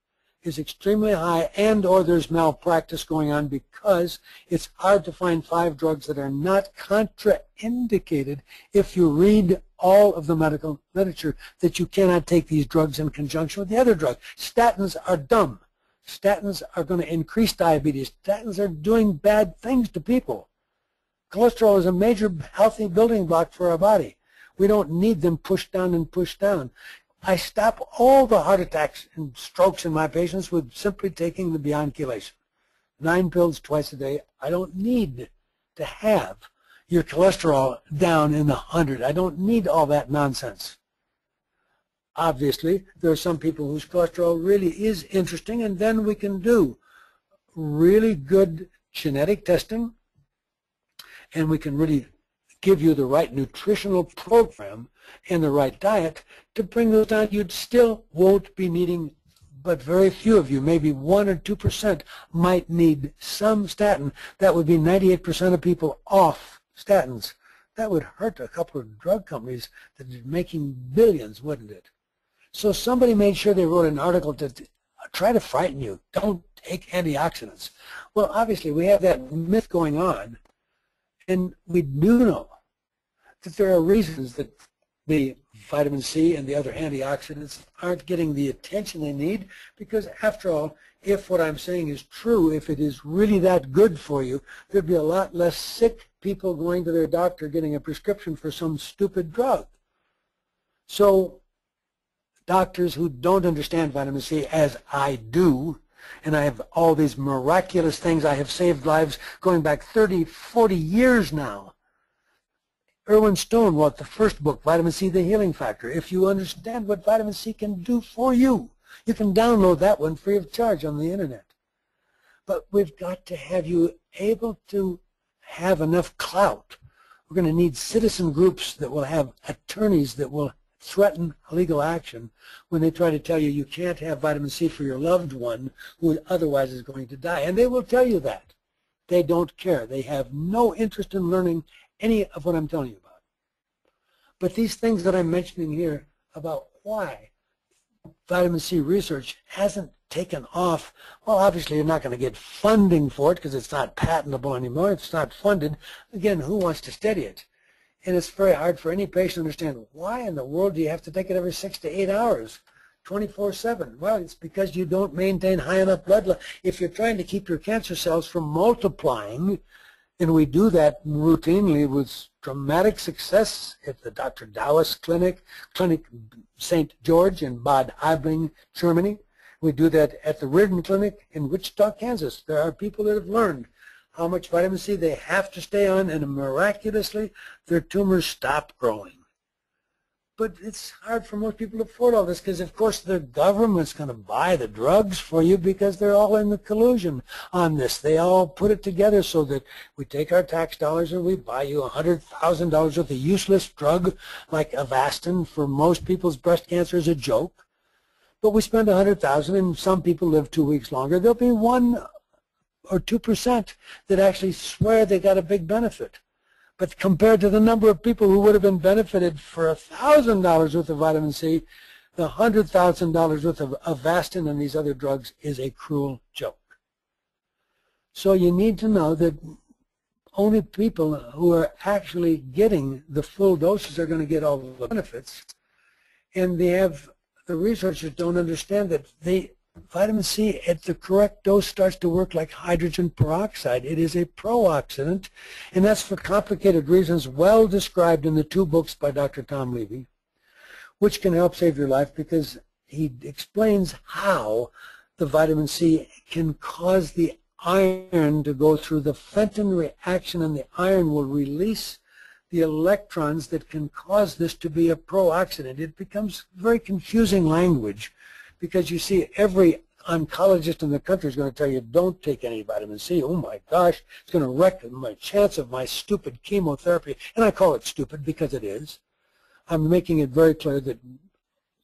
[SPEAKER 2] is extremely high, and or there's malpractice going on, because it's hard to find 5 drugs that are not contraindicated if you read all of the medical literature, that you cannot take these drugs in conjunction with the other drug. Statins are dumb. Statins are going to increase diabetes. Statins are doing bad things to people. Cholesterol is a major healthy building block for our body. We don't need them pushed down and pushed down. I stop all the heart attacks and strokes in my patients with simply taking the Beyond Chelation. 9 pills twice a day. I don't need to have your cholesterol down in the 100. I don't need all that nonsense. Obviously, there are some people whose cholesterol really is interesting, and then we can do really good genetic testing, and we can really give you the right nutritional program and the right diet to bring those down. You still won't be needing, but very few of you, maybe 1 or 2%, might need some statin. That would be 98% of people off statins. That would hurt a couple of drug companies that are making billions, wouldn't it? So somebody made sure they wrote an article to try to frighten you. Don't take antioxidants. Well, obviously, we have that myth going on, and we do know that there are reasons that the vitamin C and the other antioxidants aren't getting the attention they need, because after all, if what I'm saying is true, if it is really that good for you, there'd be a lot less sick people going to their doctor getting a prescription for some stupid drug. So doctors who don't understand vitamin C, as I do, and I have all these miraculous things, I have saved lives going back 30, 40 years now. Irwin Stone wrote the first book, Vitamin C, The Healing Factor. If you understand what vitamin C can do for you, you can download that one free of charge on the internet. But we've got to have you able to have enough clout. We're going to need citizen groups that will have attorneys that will threaten legal action when they try to tell you you can't have vitamin C for your loved one who otherwise is going to die. And they will tell you that. They don't care. They have no interest in learning any of what I'm telling you about. But these things that I'm mentioning here about why vitamin C research hasn't taken off, well, obviously you're not going to get funding for it because it's not patentable anymore. It's not funded. Again, who wants to study it? And it's very hard for any patient to understand, why in the world do you have to take it every 6 to 8 hours, 24/7? Well, it's because you don't maintain high enough blood level. If you're trying to keep your cancer cells from multiplying, and we do that routinely with dramatic success at the Dr. Dawes Clinic St. George in Bad Aibling, Germany. We do that at the Reardon Clinic in Wichita, Kansas. There are people that have learned how much vitamin C they have to stay on, and miraculously their tumors stop growing. But it's hard for most people to afford all this because, of course, the government's going to buy the drugs for you because they're all in the collusion on this. They all put it together so that we take our tax dollars and we buy you $100,000 worth of useless drug like Avastin for most people's breast cancer is a joke. But we spend $100,000 and some people live 2 weeks longer. There'll be 1 or 2% that actually swear they got a big benefit. But compared to the number of people who would have been benefited for $1,000 worth of vitamin C, the $100,000 worth of Avastin and these other drugs is a cruel joke. So you need to know that only people who are actually getting the full doses are going to get all the benefits. And the researchers don't understand that vitamin C at the correct dose starts to work like hydrogen peroxide. It is a pro-oxidant, and that's for complicated reasons well described in the 2 books by Dr. Tom Levy, which can help save your life because he explains how the vitamin C can cause the iron to go through the Fenton reaction, and the iron will release the electrons that can cause this to be a pro-oxidant. It becomes very confusing language, because you see every oncologist in the country is going to tell you don't take any vitamin C. Oh my gosh, it's going to wreck my chance of my stupid chemotherapy. And I call it stupid because it is. I'm making it very clear that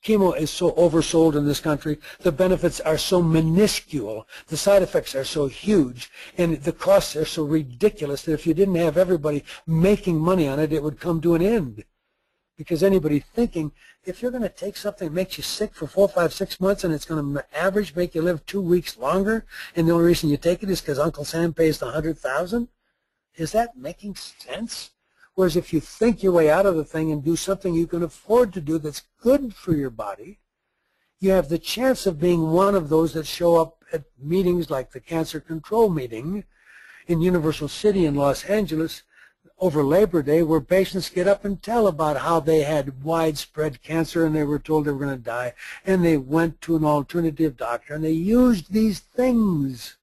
[SPEAKER 2] chemo is so oversold in this country. The benefits are so minuscule. The side effects are so huge. And the costs are so ridiculous that if you didn't have everybody making money on it, it would come to an end. Because anybody thinking, if you're going to take something that makes you sick for 4, 5, 6 months and it's going to average make you live 2 weeks longer, and the only reason you take it is because Uncle Sam pays the $100,000, is that making sense? Whereas if you think your way out of the thing and do something you can afford to do that's good for your body, you have the chance of being one of those that show up at meetings like the cancer control meeting in Universal City in Los Angeles over Labor Day, where patients get up and tell about how they had widespread cancer and they were told they were going to die, and they went to an alternative doctor, and they used these things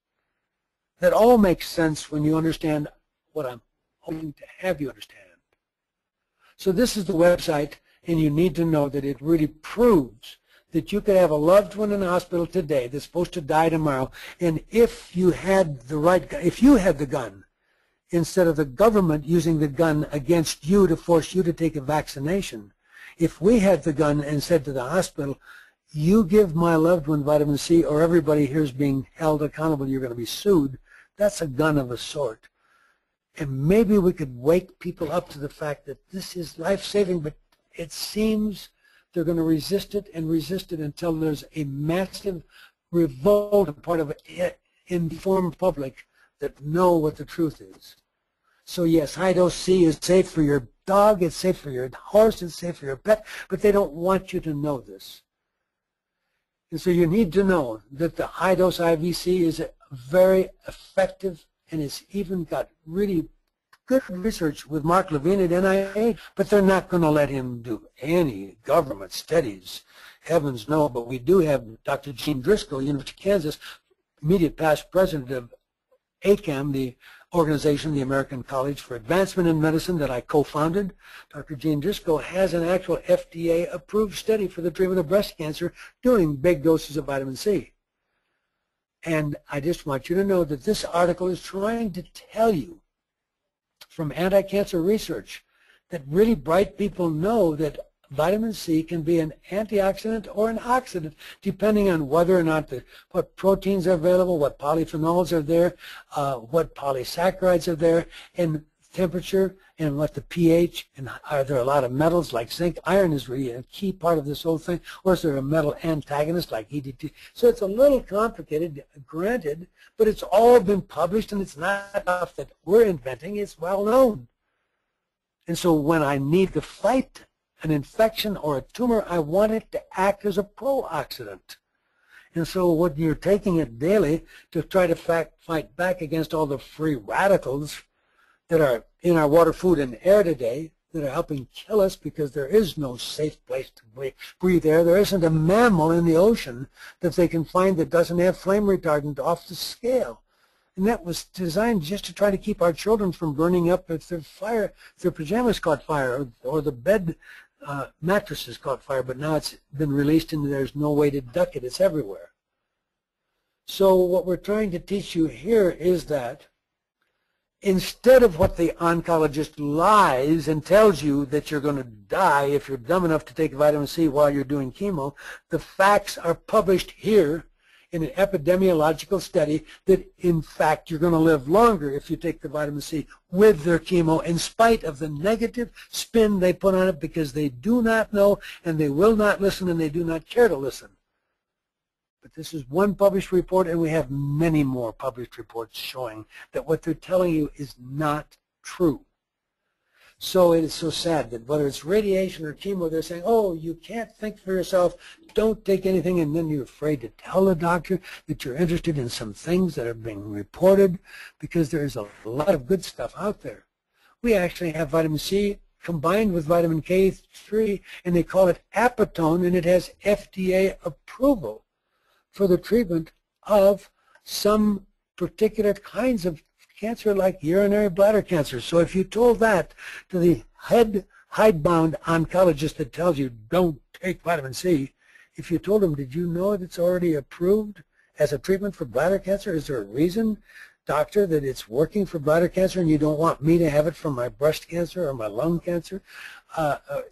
[SPEAKER 2] that all make sense when you understand what I'm hoping to have you understand. So this is the website, and you need to know that it really proves that you could have a loved one in the hospital today that's supposed to die tomorrow, and if you had the gun, instead of the government using the gun against you to force you to take a vaccination, if we had the gun and said to the hospital, you give my loved one vitamin C or everybody here is being held accountable, you're going to be sued, that's a gun of a sort. And maybe we could wake people up to the fact that this is life-saving, but it seems they're going to resist it and resist it until there's a massive revolt on part of an informed public that know what the truth is. So yes, high-dose C is safe for your dog, it's safe for your horse, it's safe for your pet, but they don't want you to know this. And so you need to know that the high-dose IVC is very effective, and it's even got really good research with Mark Levine at NIH, but they're not going to let him do any government studies. Heavens no, but we do have Dr. Gene Driscoll, University of Kansas, immediate past president of ACAM, the organization, the American College for Advancement in Medicine, that I co-founded. Dr. Gene Driscoll has an actual FDA-approved study for the treatment of breast cancer doing big doses of vitamin C. And I just want you to know that this article is trying to tell you from anti-cancer research that really bright people know that vitamin C can be an antioxidant or an oxidant depending on whether or not what proteins are available, what polyphenols are there, what polysaccharides are there, and temperature, and what the pH, and are there a lot of metals like zinc? Iron is really a key part of this whole thing, or is there a metal antagonist like EDT? So it's a little complicated, granted, but it's all been published, and it's not stuff that we're inventing. It's well known. And so when I need to fight an infection or a tumor, I want it to act as a pro-oxidant. And so when you're taking it daily to try to fight back against all the free radicals that are in our water, food, and air today that are helping kill us because there is no safe place to breathe air. There isn't a mammal in the ocean that they can find that doesn't have flame retardant off the scale. And that was designed just to try to keep our children from burning up if their pajamas caught fire or the bed mattresses caught fire. But now it's been released and there's no way to duck it. It's everywhere. So what we're trying to teach you here is that instead of what the oncologist lies and tells you that you're going to die if you're dumb enough to take vitamin C while you're doing chemo, the facts are published here in an epidemiological study that, in fact, you're going to live longer if you take the vitamin C with their chemo, in spite of the negative spin they put on it, because they do not know and they will not listen and they do not care to listen. But this is one published report, and we have many more published reports showing that what they're telling you is not true. So it is so sad that whether it's radiation or chemo, they're saying, oh, you can't think for yourself, don't take anything, and then you're afraid to tell the doctor that you're interested in some things that are being reported, because there's a lot of good stuff out there. We actually have vitamin C combined with vitamin K3, and they call it Apatone, and it has FDA approval for the treatment of some particular kinds of cancer like urinary bladder cancer. So if you told that to the hidebound oncologist that tells you don't take vitamin C, if you told him, did you know that it's already approved as a treatment for bladder cancer? Is there a reason, doctor, that it's working for bladder cancer and you don't want me to have it for my breast cancer or my lung cancer?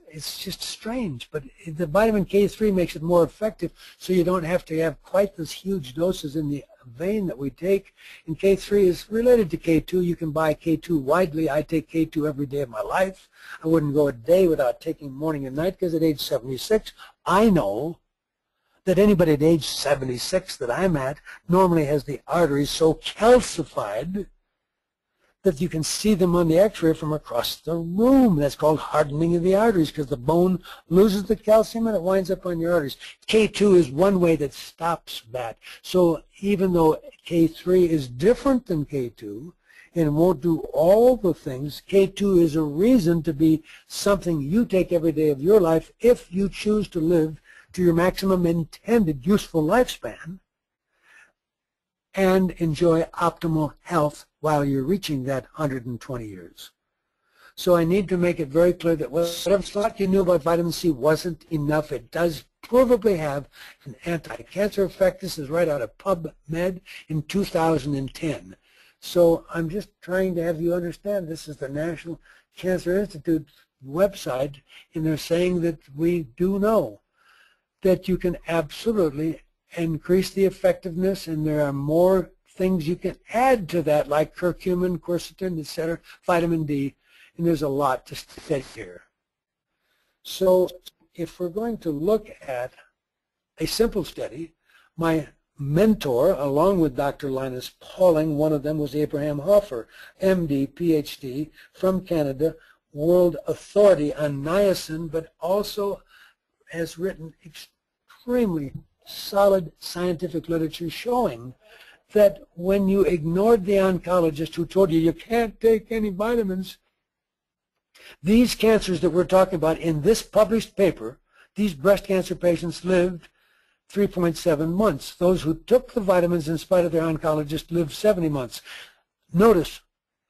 [SPEAKER 2] It's just strange, but the vitamin K3 makes it more effective, so you don't have to have quite those huge doses in the vein that we take. And K3 is related to K2. You can buy K2 widely. I take K2 every day of my life. I wouldn't go a day without taking morning and night because at age 76, I know that anybody at age 76 that I'm at normally has the arteries so calcified that you can see them on the x-ray from across the room. That's called hardening of the arteries because the bone loses the calcium and it winds up on your arteries. K2 is one way that stops that. So even though K3 is different than K2 and won't do all the things, K2 is a reason to be something you take every day of your life if you choose to live to your maximum intended useful lifespan and enjoy optimal health while you're reaching that 120 years. So I need to make it very clear that whatever thought you knew about vitamin C wasn't enough. It does provably have an anti-cancer effect. This is right out of PubMed in 2010. So I'm just trying to have you understand this is the National Cancer Institute website, and they're saying that we do know that you can absolutely increase the effectiveness, and there are more things you can add to that, like curcumin, quercetin, etc., vitamin D, and there's a lot to study here. So if we're going to look at a simple study, my mentor, along with Dr. Linus Pauling, one of them was Abraham Hoffer, MD, PhD, from Canada, world authority on niacin, but also has written extremely solid scientific literature showing that when you ignored the oncologist who told you you can't take any vitamins, these cancers that we're talking about in this published paper, these breast cancer patients lived 3.7 months. Those who took the vitamins in spite of their oncologist lived 70 months. Notice,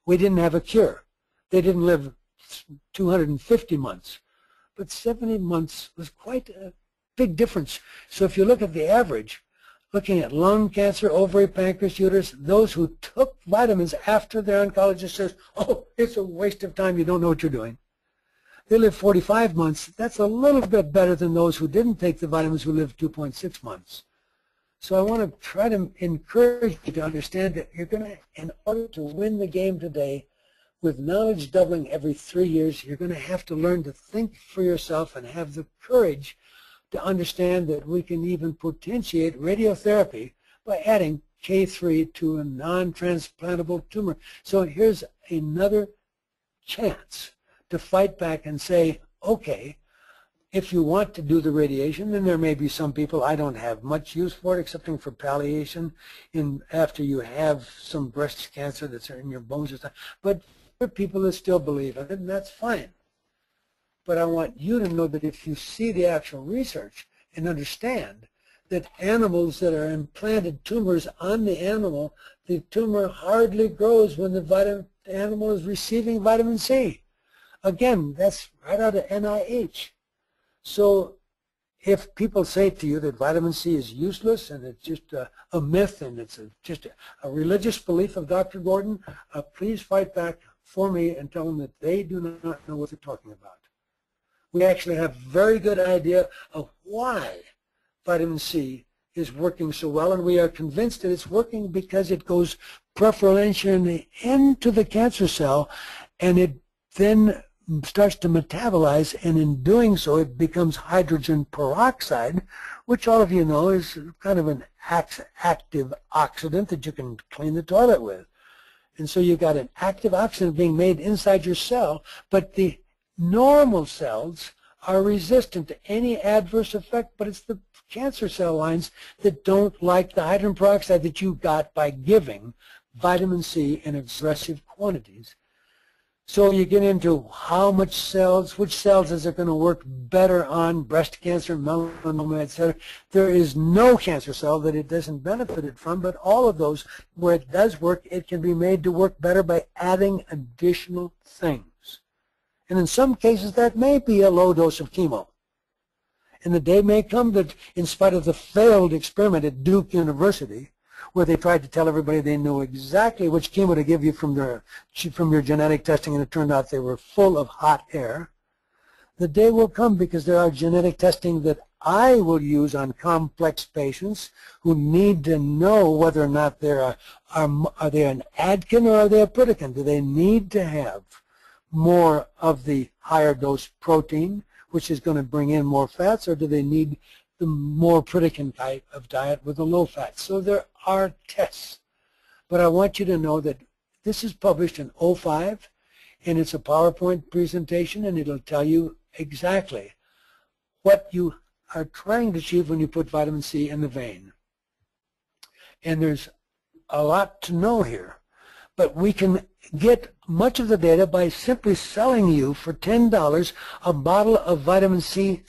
[SPEAKER 2] we didn't have a cure. They didn't live 250 months. But 70 months was quite a big difference. So if you look at the average, looking at lung cancer, ovary, pancreas, uterus, those who took vitamins after their oncologist says, oh, it's a waste of time, you don't know what you're doing, they live 45 months. That's a little bit better than those who didn't take the vitamins who lived 2.6 months. So I want to try to encourage you to understand that you're going to, in order to win the game today, with knowledge doubling every 3 years, you're going to have to learn to think for yourself and have the courage to understand that we can even potentiate radiotherapy by adding K3 to a non-transplantable tumor. So here's another chance to fight back and say, okay, if you want to do the radiation, then there may be some people I don't have much use for it, excepting for palliation after you have some breast cancer that's in your bones or stuff. But there are people that still believe in it, and that's fine. But I want you to know that if you see the actual research and understand that animals that are implanted tumors on the animal, the tumor hardly grows when the animal is receiving vitamin C. Again, that's right out of NIH. So if people say to you that vitamin C is useless and it's just a myth and it's just a religious belief of Dr. Gordon, please fight back for me and tell them that they do not know what they're talking about. We actually have a very good idea of why vitamin C is working so well, and we are convinced that it's working because it goes preferentially into the cancer cell, and it then starts to metabolize, and in doing so it becomes hydrogen peroxide, which all of you know is kind of an active oxidant that you can clean the toilet with. And so you've got an active oxidant being made inside your cell, but the normal cells are resistant to any adverse effect, but it's the cancer cell lines that don't like the hydrogen peroxide that you got by giving vitamin C in aggressive quantities. So you get into how much cells, which cells is it going to work better on, breast cancer, melanoma, etc. There is no cancer cell that it doesn't benefit from, but all of those where it does work, it can be made to work better by adding additional things. And in some cases, that may be a low dose of chemo. And the day may come that in spite of the failed experiment at Duke University, where they tried to tell everybody they knew exactly which chemo to give you from your genetic testing, and it turned out they were full of hot air, the day will come because there are genetic testing that I will use on complex patients who need to know whether or not they're are they an Adkin or are they a Pritikin? Do they need to have more of the higher dose protein, which is going to bring in more fats, or do they need the more Pritikin type of diet with the low fat? So there are tests. But I want you to know that this is published in '05, and it's a PowerPoint presentation, and it'll tell you exactly what you are trying to achieve when you put vitamin C in the vein. And there's a lot to know here, but we can get much of the data by simply selling you for $10 a bottle of vitamin C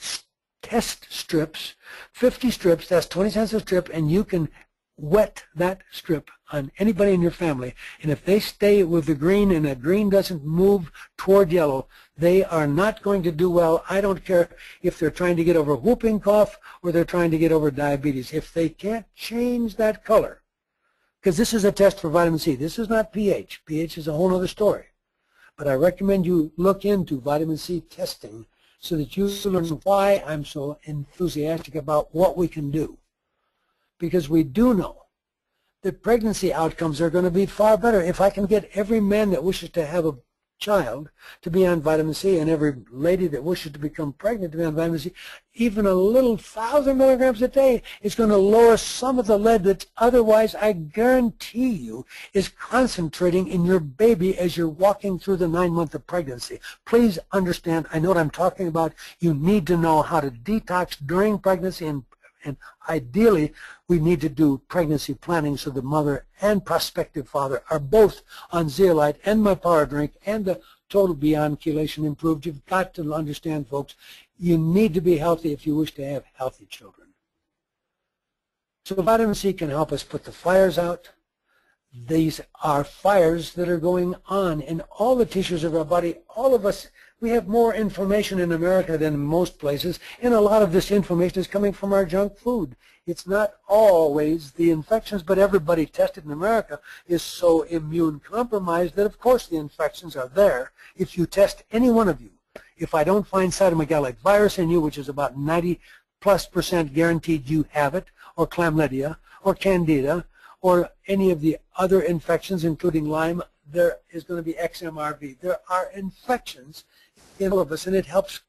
[SPEAKER 2] test strips, 50 strips, that's 20 cents a strip, and you can wet that strip on anybody in your family. And if they stay with the green and that green doesn't move toward yellow, they are not going to do well. I don't care if they're trying to get over whooping cough or they're trying to get over diabetes. If they can't change that color, because this is a test for vitamin C. This is not pH. pH is a whole other story. But I recommend you look into vitamin C testing so that you learn why I'm so enthusiastic about what we can do. Because we do know that pregnancy outcomes are going to be far better if I can get every man that wishes to have a child to be on vitamin C and every lady that wishes to become pregnant to be on vitamin C. Even a little 1,000 milligrams a day is going to lower some of the lead that otherwise, I guarantee you, is concentrating in your baby as you're walking through the 9 months of pregnancy. Please understand, I know what I'm talking about. You need to know how to detox during pregnancy, and ideally, we need to do pregnancy planning so the mother and prospective father are both on zeolite and my power drink and the total beyond chelation improved. You've got to understand, folks, you need to be healthy if you wish to have healthy children. So vitamin C can help us put the fires out. These are fires that are going on in all the tissues of our body. All of us, we have more information in America than in most places, and a lot of this information is coming from our junk food. It's not always the infections, but everybody tested in America is so immune compromised that of course the infections are there. If you test any one of you, if I don't find cytomegalic virus in you, which is about 90+% guaranteed you have it, or chlamydia, or candida, or any of the other infections, including Lyme, there is going to be XMRV. There are infections in all of us, and it helps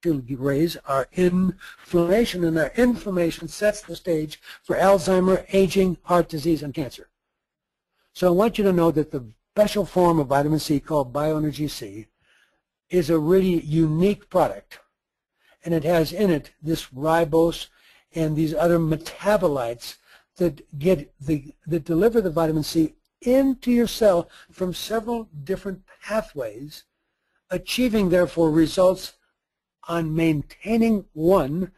[SPEAKER 2] to raise our inflammation, and our inflammation sets the stage for Alzheimer, aging, heart disease, and cancer. So I want you to know that the special form of vitamin C called Bioenergy C is a really unique product, and it has in it this ribose and these other metabolites that deliver the vitamin C into your cell from several different pathways, achieving therefore results on maintaining, one,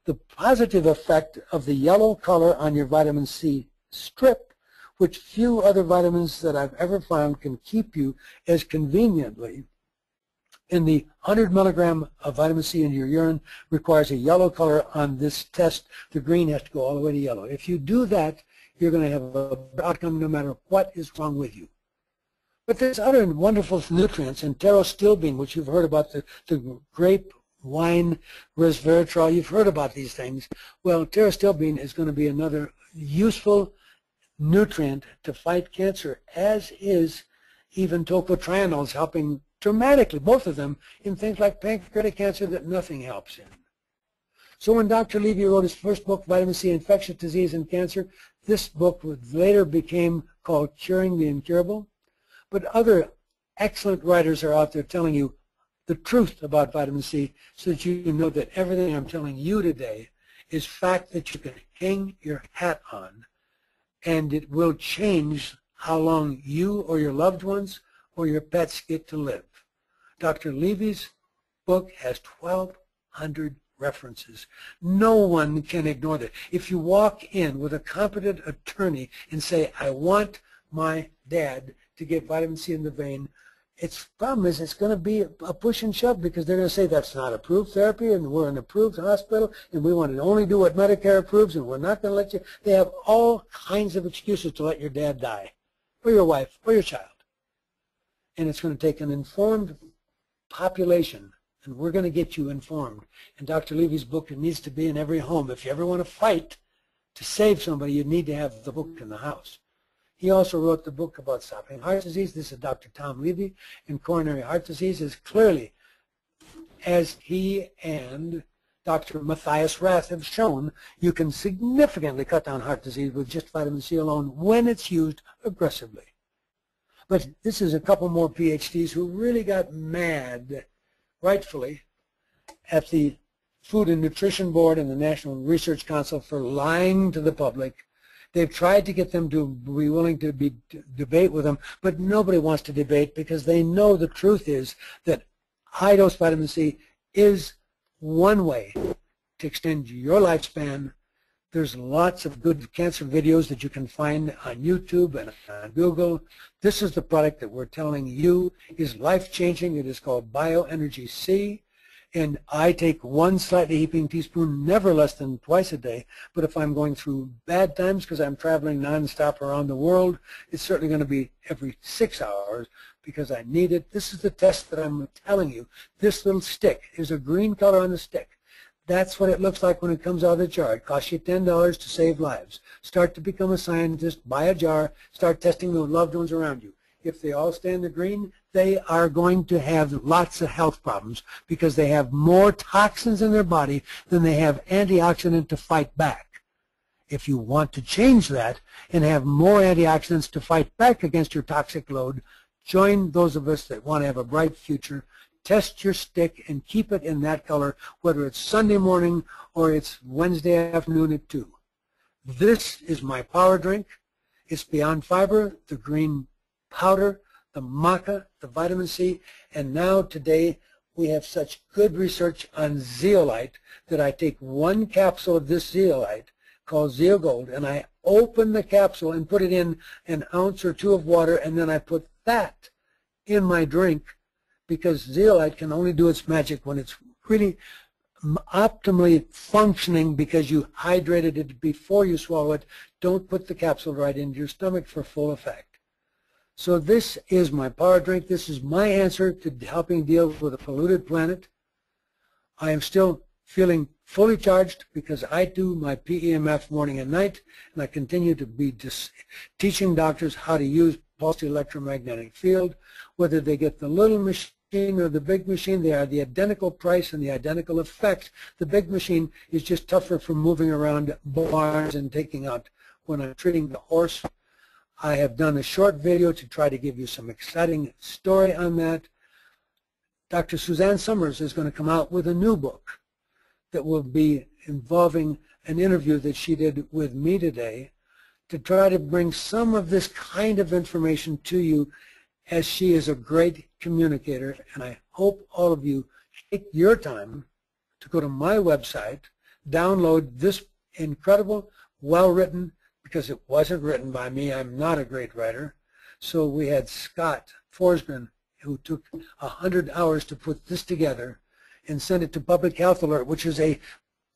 [SPEAKER 2] the positive effect of the yellow color on your vitamin C strip, which few other vitamins that I've ever found can keep you as conveniently. In the 100 milligram of vitamin C in your urine requires a yellow color on this test. The green has to go all the way to yellow. If you do that, you're going to have an outcome no matter what is wrong with you. But there's other wonderful nutrients, and pterostilbene, which you've heard about, the grape wine resveratrol, you've heard about these things. Well, pterostilbene is going to be another useful nutrient to fight cancer, as is even tocotrienols, helping dramatically, both of them, in things like pancreatic cancer that nothing helps in. So when Dr. Levy wrote his first book, Vitamin C, Infectious Disease and Cancer, this book later became called Curing the Incurable. But other excellent writers are out there telling you the truth about vitamin C so that you know that everything I'm telling you today is fact that you can hang your hat on, and it will change how long you or your loved ones or your pets get to live. Dr. Levy's book has 1,200 references. No one can ignore that. If you walk in with a competent attorney and say, I want my dad to get vitamin C in the vein, its problem is it's going to be a push and shove, because they're going to say that's not approved therapy and we're an approved hospital and we want to only do what Medicare approves and we're not going to let you. They have all kinds of excuses to let your dad die or your wife or your child. And it's going to take an informed population and we're going to get you informed. And Dr. Levy's book, it needs to be in every home. If you ever want to fight to save somebody, you need to have the book in the house. He also wrote the book about stopping heart disease. This is Dr. Tom Levy in coronary heart disease. Is clearly, as he and Dr. Matthias Rath have shown, you can significantly cut down heart disease with just vitamin C alone when it's used aggressively. But this is a couple more PhDs who really got mad, rightfully, at the Food and Nutrition Board and the National Research Council for lying to the public. They've tried to get them to be willing to debate with them, but nobody wants to debate because they know the truth is that high-dose vitamin C is one way to extend your lifespan. There's lots of good cancer videos that you can find on YouTube and on Google. This is the product that we're telling you is life-changing. It is called Bioenergy C. And I take one slightly heaping teaspoon, never less than twice a day. But if I'm going through bad times because I'm traveling nonstop around the world, it's certainly going to be every 6 hours because I need it. This is the test that I'm telling you. This little stick is a green color on the stick. That's what it looks like when it comes out of the jar. It costs you $10 to save lives. Start to become a scientist, buy a jar, start testing the loved ones around you. If they all stay in the green, they are going to have lots of health problems because they have more toxins in their body than they have antioxidant to fight back. If you want to change that and have more antioxidants to fight back against your toxic load, join those of us that want to have a bright future. Test your stick and keep it in that color, whether it's Sunday morning or it's Wednesday afternoon at 2. This is my power drink. It's Beyond Fiber, the green powder, the maca, the vitamin C, and now today we have such good research on zeolite that I take one capsule of this zeolite called ZeoGold and I open the capsule and put it in an ounce or two of water, and then I put that in my drink because zeolite can only do its magic when it's really optimally functioning because you hydrated it before you swallow it. Don't put the capsule right into your stomach for full effect. So this is my power drink. This is my answer to helping deal with a polluted planet. I am still feeling fully charged because I do my PEMF morning and night, and I continue to be teaching doctors how to use pulsed electromagnetic field. Whether they get the little machine or the big machine, they are the identical price and the identical effect. The big machine is just tougher for moving around barns and taking out when I'm treating the horse. I have done a short video to try to give you some exciting story on that. Dr. Suzanne Summers is going to come out with a new book that will be involving an interview that she did with me today to try to bring some of this kind of information to you, as she is a great communicator. And I hope all of you take your time to go to my website, download this incredible, well-written, because it wasn't written by me. I'm not a great writer. So we had Scott Forsgren, who took 100 hours to put this together and send it to Public Health Alert, which is a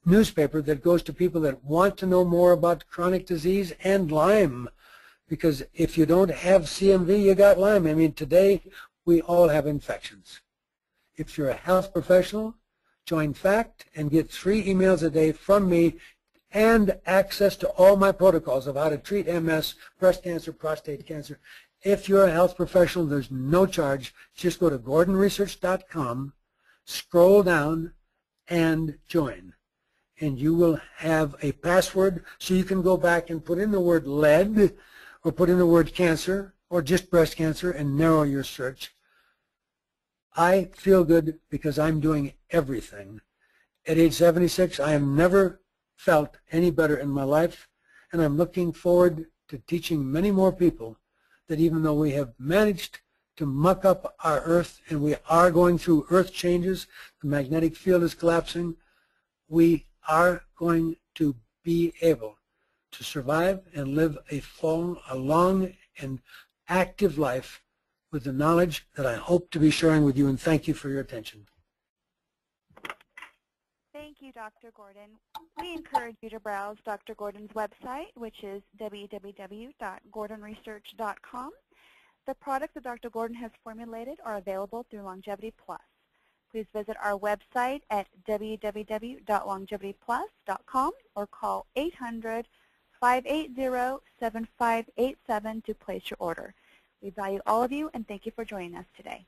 [SPEAKER 2] newspaper that goes to people that want to know more about chronic disease and Lyme. Because if you don't have CMV, you got Lyme. I mean, today we all have infections. If you're a health professional, join FACT and get 3 emails a day from me and access to all my protocols of how to treat MS, breast cancer, prostate cancer. If you're a health professional, there's no charge. Just go to gordonresearch.com, scroll down, and join. And you will have a password so you can go back and put in the word lead or put in the word cancer or just breast cancer and narrow your search. I feel good because I'm doing everything. At age 76, I have never felt any better in my life, and I'm looking forward to teaching many more people that even though we have managed to muck up our Earth and we are going through Earth changes, the magnetic field is collapsing, we are going to be able to survive and live a long and active life with the knowledge that I hope to be sharing with you, and thank you for your attention.
[SPEAKER 1] Thank you, Dr. Gordon. We encourage you to browse Dr. Gordon's website, which is www.gordonresearch.com. The products that Dr. Gordon has formulated are available through Longevity Plus. please visit our website at www.longevityplus.com or call 800-580-7587 to place your order. We value all of you and thank you for joining us today.